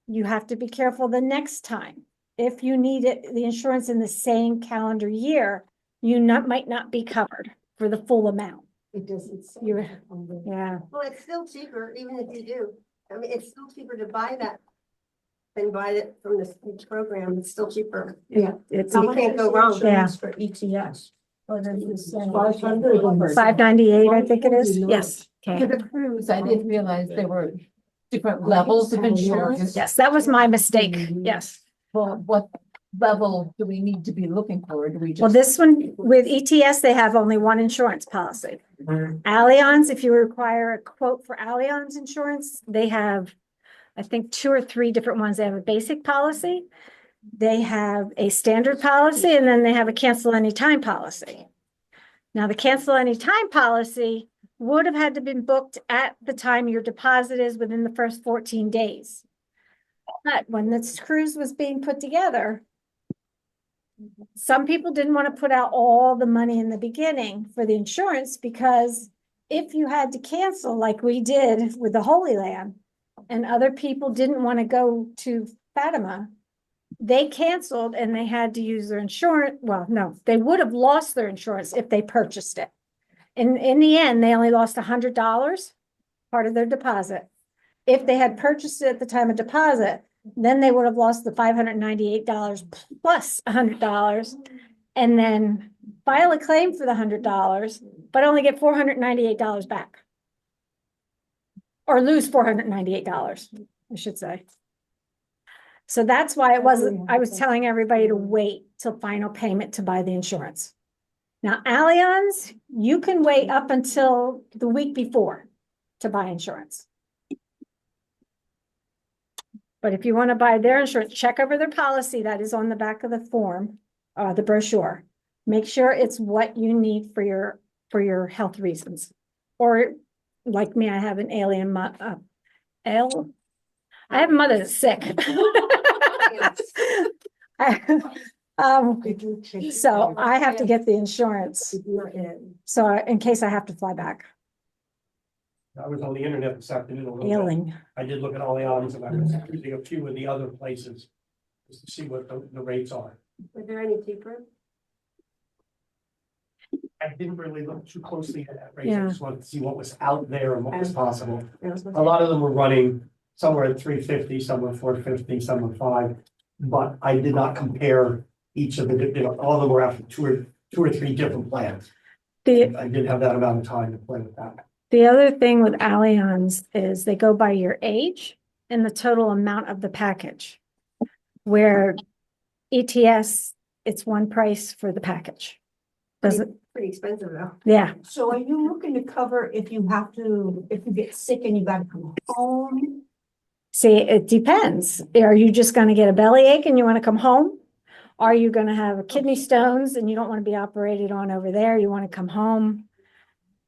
you have to be careful the next time. If you need it, the insurance in the same calendar year, you might not be covered for the full amount. It doesn't say. You- Yeah, Well, it's still cheaper, even if you do. I mean, it's still cheaper to buy that than buy it from this program. It's still cheaper. yeah, it's You can't go wrong. Yeah. For ETS. $598, I think it is. Yes. For the cruise, I didn't realize there were different levels of insurance. Yes, that was my mistake. Yes. Well, what level do we need to be looking for? Do we Well, just? this one with ETS, they have only one insurance policy. Allianz, if you require a quote for Allianz insurance, they have, I think, 2 or 3 different ones. They have a basic policy. They have a standard policy, and then they have a cancel anytime policy. Now, the cancel anytime policy would have had to been booked at the time your deposit is within the first 14 days. But when this cruise was being put together, some people didn't want to put out all the money in the beginning for the insurance, because if you had to cancel like we did with the Holy Land and other people didn't want to go to Fatima, they canceled and they had to use their insurance. Well, no, they would have lost their insurance if they purchased it. In the end, they only lost $100 part of their deposit. If they had purchased it at the time of deposit, then they would have lost the $598 plus $100 and then file a claim for the $100, but only get $498 back. Or lose $498, I should say. So that's why it wasn't, I was telling everybody to wait till final payment to buy the insurance. Now, Allianz, you can wait up until the week before to buy insurance. But if you want to buy their insurance, check over their policy that is on the back of the form, the brochure. Make sure it's what you need for your health reasons. Or like me, I have an alien I have a mother that's sick. So I have to get the insurance. So in case I have to fly back. I was on the internet this afternoon a little bit. Ailing. I did look at all the items and I was using a few of the other places just to see what the rates are. Were there any cheaper? I didn't really look too closely at that rate. Yeah. I just wanted to see what was out there and what was possible. Yeah. A lot of them were running somewhere at 350, some were 450, some were 5. But I did not compare each of the, all of them were after two or three different plans. I didn't have that amount of time to play with that. The other thing with Allianz is they go by your age and the total amount of the package. Where ETS, it's one price for the package. Does it? Pretty expensive though. Yeah, So are you looking to cover if you get sick and you gotta come home? see, it depends. Are you just gonna get a bellyache and you wanna come home? Are you gonna have kidney stones and you don't wanna be operated on over there? You wanna come home?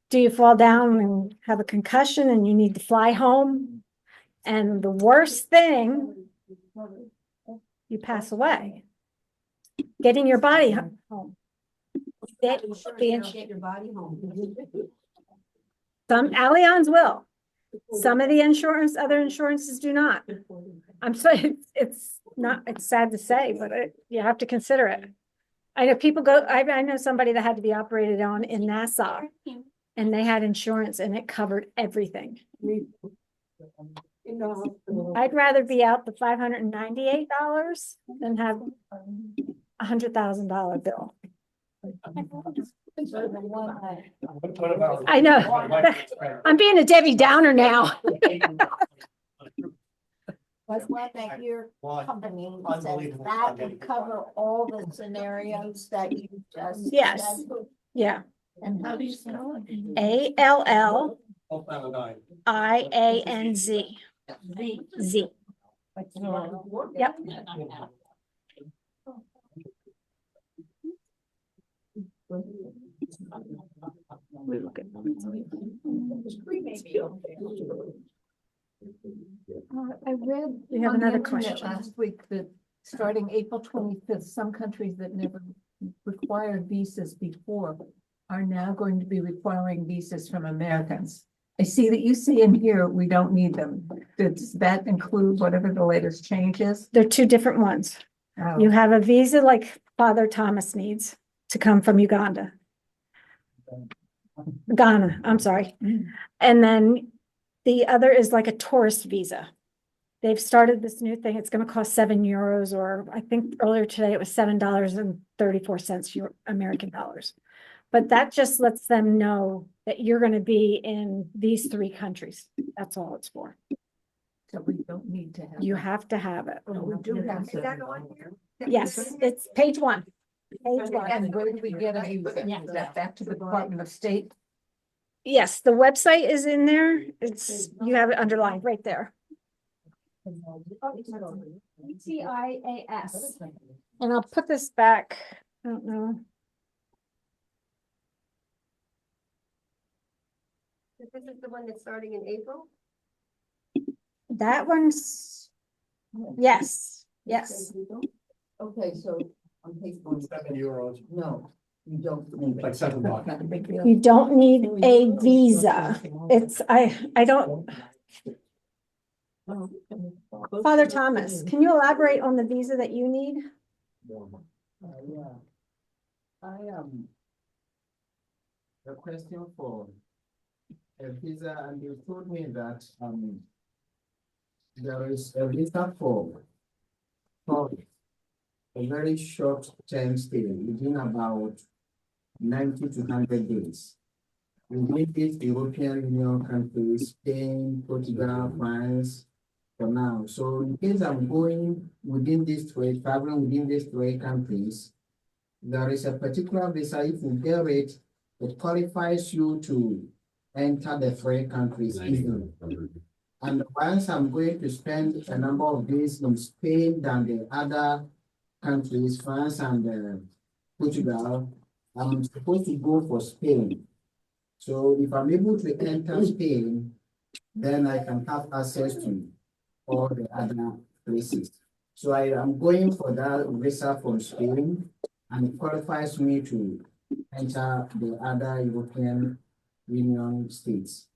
Do you fall down and have a concussion and you need to fly home? And the worst thing, you pass away. Getting your body home. Get your body home. Some Allianz will. Some of the other insurances do not. I'm sorry, it's sad to say, but you have to consider it. I know people I know somebody that had to be operated on in Nassau and they had insurance and it covered everything. I'd rather be out the $598 than have $100,000 bill. I know. I'm being a Debbie Downer now. But what that your company says that would cover all the scenarios that you just. Yes. said? Yeah. And how do you spell it? ALLIANZ. Z. Yep. We look at. I read. We have on the another internet question. Last week that starting April 25th, some countries that never required visas before are now going to be requiring visas from Americans. I see that you see in here, we don't need them. Does that include whatever the latest change is? They're two different ones. Oh. You have a visa like Father Thomas needs to come from Uganda. Ghana, I'm sorry. And then the other is like a tourist visa. They've started this new thing. It's going to cost €7, or I think earlier today it was $7.34 American dollars. But that just lets them know that you're going to be in these 3 countries. That's all it's for. So we don't need to have. You have to have it. Oh, we do have Is that to. on here? Yes, it's page 1. Page 1. And where do we get a visa? Is that back to the Department of State? Yes, the website is in there. You have it underlined right there. TIAS. And I'll put this back. I don't know. This is the one that's starting in April? That one's, yes, yes. Okay, so on page one, €7. no, you don't need Like it. $7. Not a big deal. You don't need a visa. It's, I don't, Father Thomas, can you elaborate on the visa that you need? Yeah. I am requesting for a visa and you told me that, there is a visa for a very short term stay within about 90 to 100 days. Within these European Union countries, Spain, Portugal, France, for now. So in case I'm going within these three, traveling within these three countries, there is a particular visa, if you get it, it qualifies you to enter the three countries easily. And once I'm going to spend a number of days in Spain than the other countries, France and Portugal, I'm supposed to go for Spain. So if I'm able to enter Spain, then I can have access to all the other places. So I am going for that visa from Spain, and it qualifies me to enter the other European Union states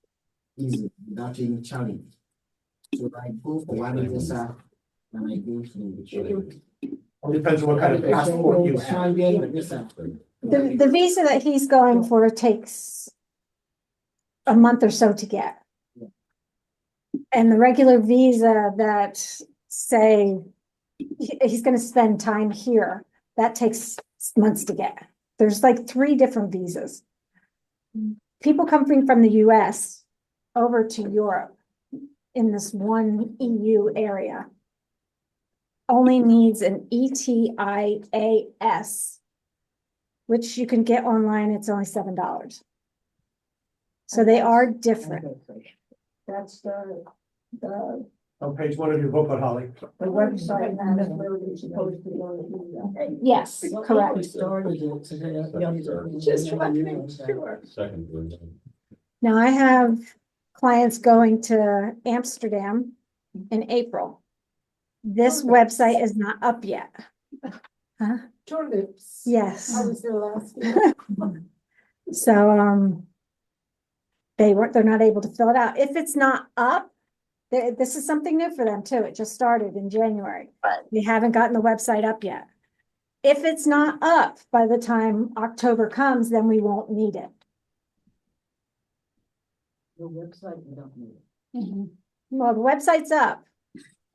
easily without any challenge. So I go for one visa and I go through. It depends on what kind of passport you have. Schengen visa. The visa that he's going for takes a month or so to get. And the regular visa that say he's gonna spend time here, that takes months to get. There's like 3 different visas. People coming from the US over to Europe in this one EU area only needs an ETIAS, which you can get online. It's only $7. So they are different. That's the On page 1 of your book, Holly. website has where you're supposed to go to do Yes, correct. Second. Now I have clients going to Amsterdam in April. This website is not up yet. Tulips. Yes. I was there last year. So, they're not able to fill it out. If it's not up, this is something new for them too. It just started in January. They haven't gotten the website up yet. If it's not up by the time October comes, then we won't need it. The website, you don't need it. Well, the website's up.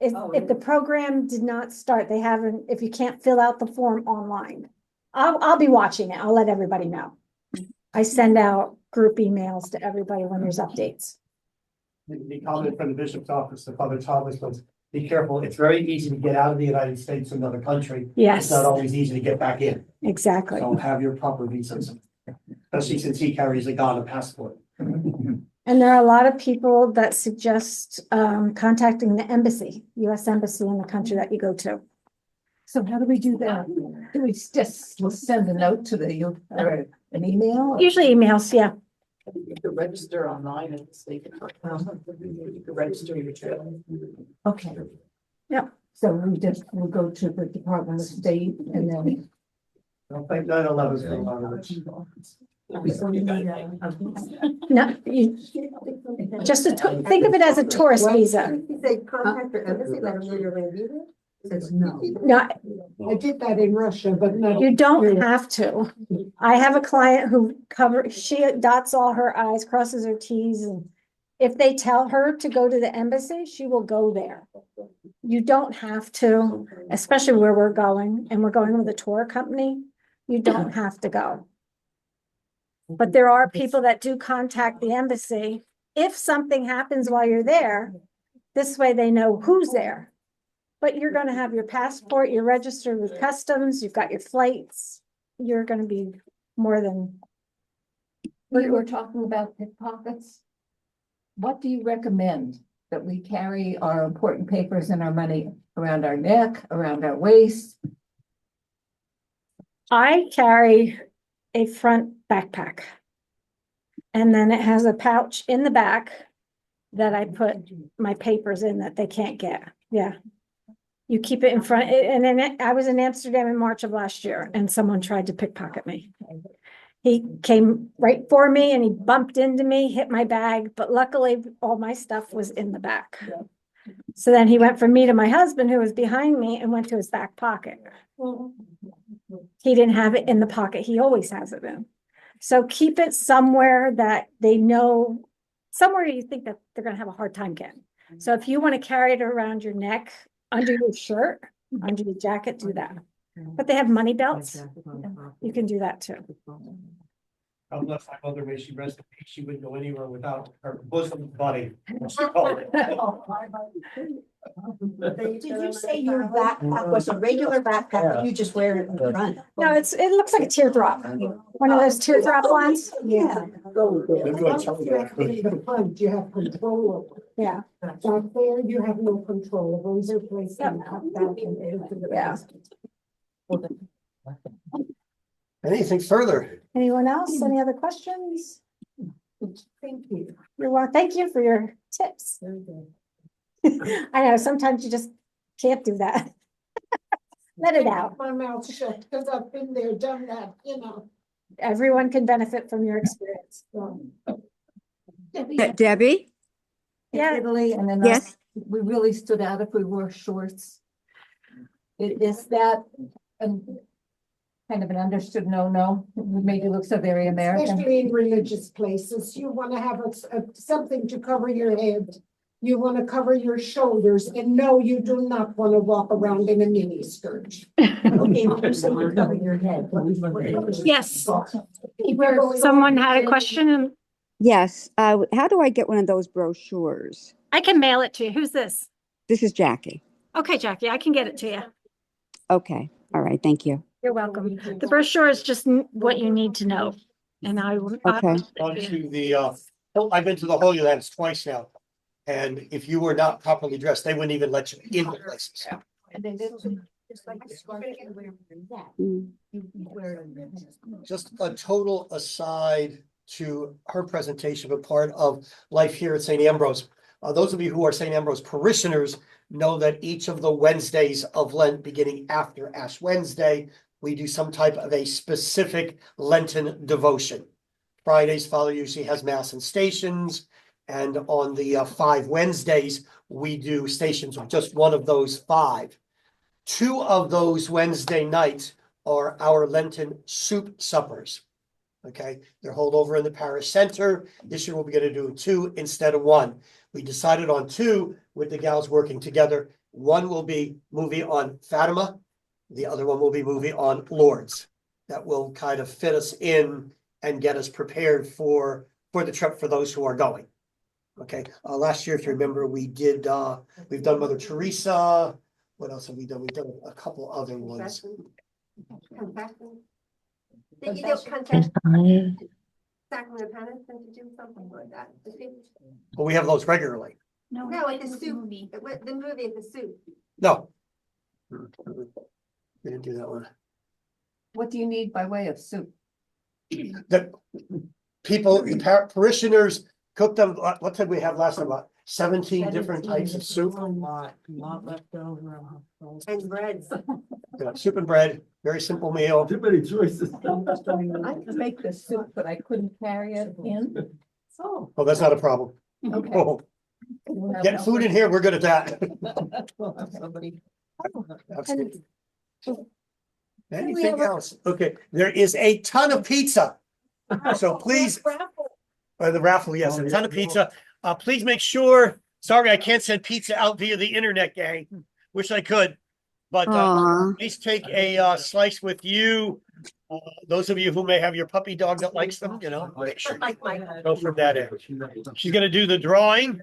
If the program did not start, they haven't, if you can't fill out the form online. I'll be watching it. I'll let everybody know. I send out group emails to everybody when there's updates. The comment from the bishop's office to Father Thomas was, be careful, it's very easy to get out of the United States to another country. It's Yes, not always easy to get back in. exactly. So have your proper visas, especially since he carries a Ghana passport. And there are a lot of people that suggest contacting the embassy, US Embassy in the country that you go to. So how do we do that? Do we just send a note to or an email? Usually emails, yeah. You could register online at the state. You could register your trip. Okay. Yep. So we'll go to the Department of State and then. I think 9/11 is a lot of it. No, you just think of it as a tourist visa. You say contact your embassy, let them know you're gonna be there? Says no. No, I did that in Russia, but no. you don't have to. I have a client who she dots all her I's, crosses her T's, and if they tell her to go to the embassy, she will go there. You don't have to, especially where we're going, and we're going with a tour company. You don't have to go. But there are people that do contact the embassy. If something happens while you're there, this way they know who's there. But you're gonna have your passport, you're registered with customs, you've got your flights. You're gonna be more than, We were talking about pickpockets. What do you recommend? That we carry our important papers and our money around our neck, around our waist? I carry a front backpack. And then it has a pouch in the back that I put my papers in that they can't get. Yeah. You keep it in front, and then I was in Amsterdam in March of last year and someone tried to pickpocket me. He came right for me and he bumped into me, hit my bag, but luckily all my stuff was in the back. So then he went from me to my husband who was behind me and went to his back pocket. He didn't have it in the pocket he always has it in. So keep it somewhere that they know somewhere you think that they're gonna have a hard time getting. So if you want to carry it around your neck, under your shirt, under your jacket, do that. But they have money belts. You can do that too. God bless my mother, may she rest in peace. She wouldn't go anywhere without her bosom buddy. She called it. Did you say your backpack was a regular backpack, or you just wear it in the front? No, it looks like a teardrop. One of those teardrop ones. Yeah. In the front, you have control of. Yeah. Back there, you have no control. Those are places you cut back and into the Yeah. basket. Anything further? Anyone else? Any other questions? Thank you. You're welcome. Thank you for your tips. I know, sometimes you just can't do that. Let it out. My mouth shut, because I've been there, done that, you know. Everyone can benefit from your experience. Debbie? Yeah. Italy, and then Yes. we really stood out if we wore shorts. Is that kind of an understood no? It made you look so very American. Especially in religious places, you want to have something to cover your head. You want to cover your shoulders, and no, you do not want to walk around in a mini skirt. Okay, well, you say you cover your head. Yes. Someone had a question. Yes. How do I get one of those brochures? I can mail it to you. Who's this? This is Jackie. Okay, Jackie, I can get it to you. Okay. All right. Thank you. You're welcome. The brochure is just what you need to know. And I will. Okay. On to the, I've been to the Holy Lands twice now. And if you were not properly dressed, they wouldn't even let you in the places. And they did just like a scarf you wear in that. Mm. You wear it on your head. Just a total aside to her presentation, but part of life here at St. Ambrose. Those of you who are St. Ambrose parishioners know that each of the Wednesdays of Lent, beginning after Ash Wednesday, we do some type of a specific Lenten devotion. Fridays, Father usually has Mass and Stations. And on the 5 Wednesdays, we do Stations of just one of those 5. 2 of those Wednesday nights are our Lenten soup suppers. Okay, they're held over in the parish center. This year we'll be going to do 2 instead of 1. We decided on 2 with the gals working together. One will be movie on Fatima. The other one will be movie on Lourdes. That will kind of fit us in and get us prepared for the trip for those who are going. Okay, last year, if you remember, we've done Mother Teresa. What else have we done? We've done a couple other ones. Confession. Did you do confession? Sacrament of Penance, did you do something like that? But we have those regularly. No, with the soup, with the movie at the soup. No. We didn't do that one. What do you need by way of soup? The people, parishioners cook them. What did we have last time? About 17 different types of soup. Lot left over. And breads. Yeah, soup and bread, very simple meal. Too many choices. I could make the soup, but I couldn't carry it in. So. Oh, that's not a problem. Okay. Oh, We'll have getting food in here, we're good at that. We'll have somebody. Absolutely. Anything else? Okay, there is a ton of pizza. So please, the raffle, yes, a ton of pizza. Please make sure, sorry, I can't send pizza out via the internet, gang. Wish I could. But Aw. please take a slice with you. Those of you who may have your puppy dog that likes them, you know, make sure you go from that end. She's gonna do the drawing.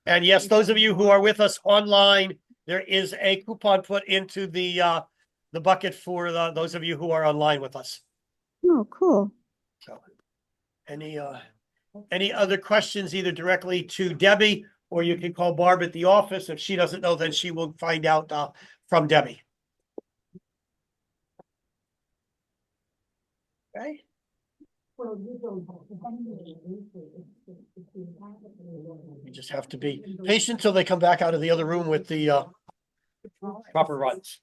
And yes, those of you who are with us online, there is a coupon put into the bucket for those of you who are online with us. Oh, cool. So, any other questions, either directly to Debbie, or you can call Barb at the office. If she doesn't know, then she will find out from Debbie. Okay. Well, you don't You just have to be patient till they come back out of the other room with the proper runs.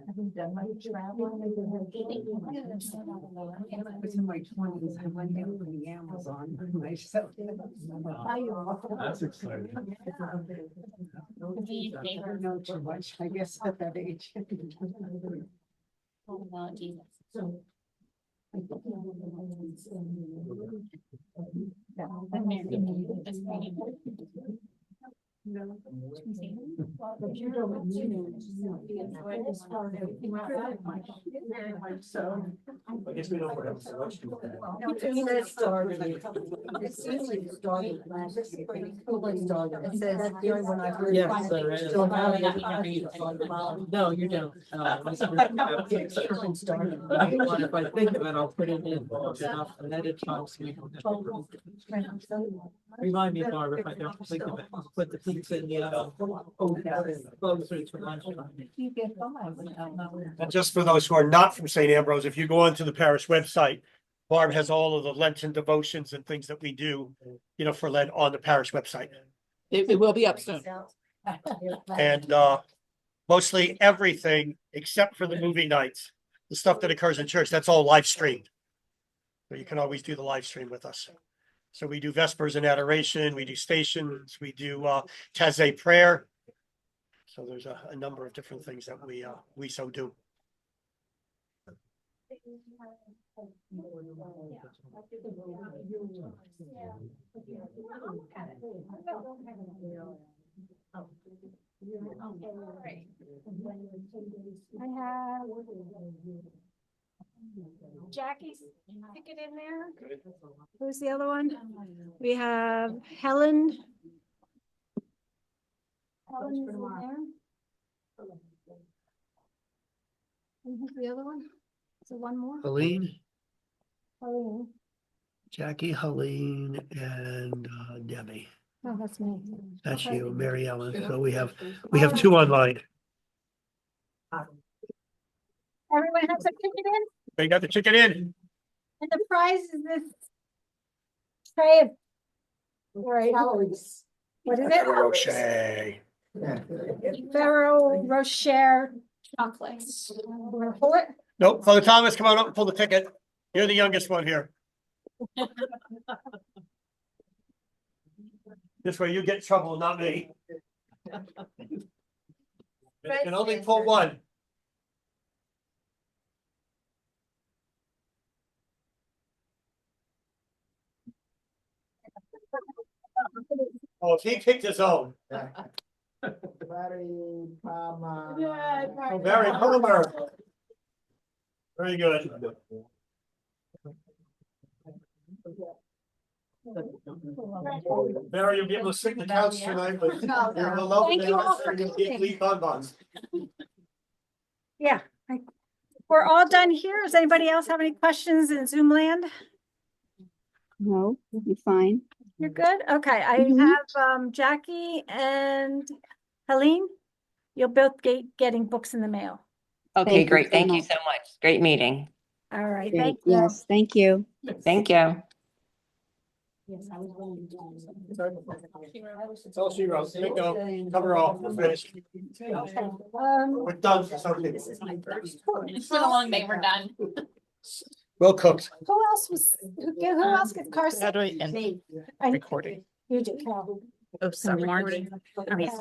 Haven't done my traveling. I was in my 20s. I went down to the Amazon myself. That's exciting. I don't know too much, I guess, at that age. So. But you don't need I guess we don't have so much to It started last year. It says during when I first. Yes, there is. So now you No, you don't. If I think of it, I'll put it in enough ahead of time so we don't have to. Remind me, Barbara, if I don't think of it, I'll put the pizza in the oven. Closer to lunchtime. You get five. And just for those who are not from St. Ambrose, if you go onto the parish website, Barb has all of the Lenten devotions and things that we do, for Lent on the parish website. It will be up soon. And mostly everything except for the movie nights, the stuff that occurs in church, that's all live streamed. So you can always do the live stream with us. So we do Vespers and Adoration, we do Stations, we do Taizé prayer. So there's a number of different things that we so do. I have Jackie's ticket in there. Who's the other one? We have Helen. Helen's in there. And who's the other one? Is there one more? Helene, Helene. Jackie, Helene, and Debbie. Oh, that's me. That's you, Mary Ellen. So we have two online. Everyone has a ticket in? They got the chicken in. And the prize is this tray of. Right. What is it? Rocher. Ferrero Rocher chocolates. Wanna pull it? Nope, Father Thomas, come on up and pull the ticket. You're the youngest one here. This way you get in trouble, not me. You can only pull one. Oh, if he picked his own. Very Palmer. Oh, Barry Palmer. Very good. Barry, you'll be able to sit in the couch tonight with your little Thank you all for leaf bonbons. Yeah. We're all done here. Does anybody else have any questions in Zoom land? No, you're fine. You're good? Okay, I Mhm. have Jackie and Helene. You'll both getting books in the mail. Thank Okay, you great. so Thank you much. so much. Great meeting. All right, Great. thank you. Yes, thank you. Thank you. Yes, I was willing to do That's all she wrote. There you go. Cover all. We're finished. Okay, We're done for some people. this is my first. It's been a long day, we're done. Well cooked. Who else was, who else gets Carson? How do I end I- recording? You do, Carol. Oh, sorry. Okay.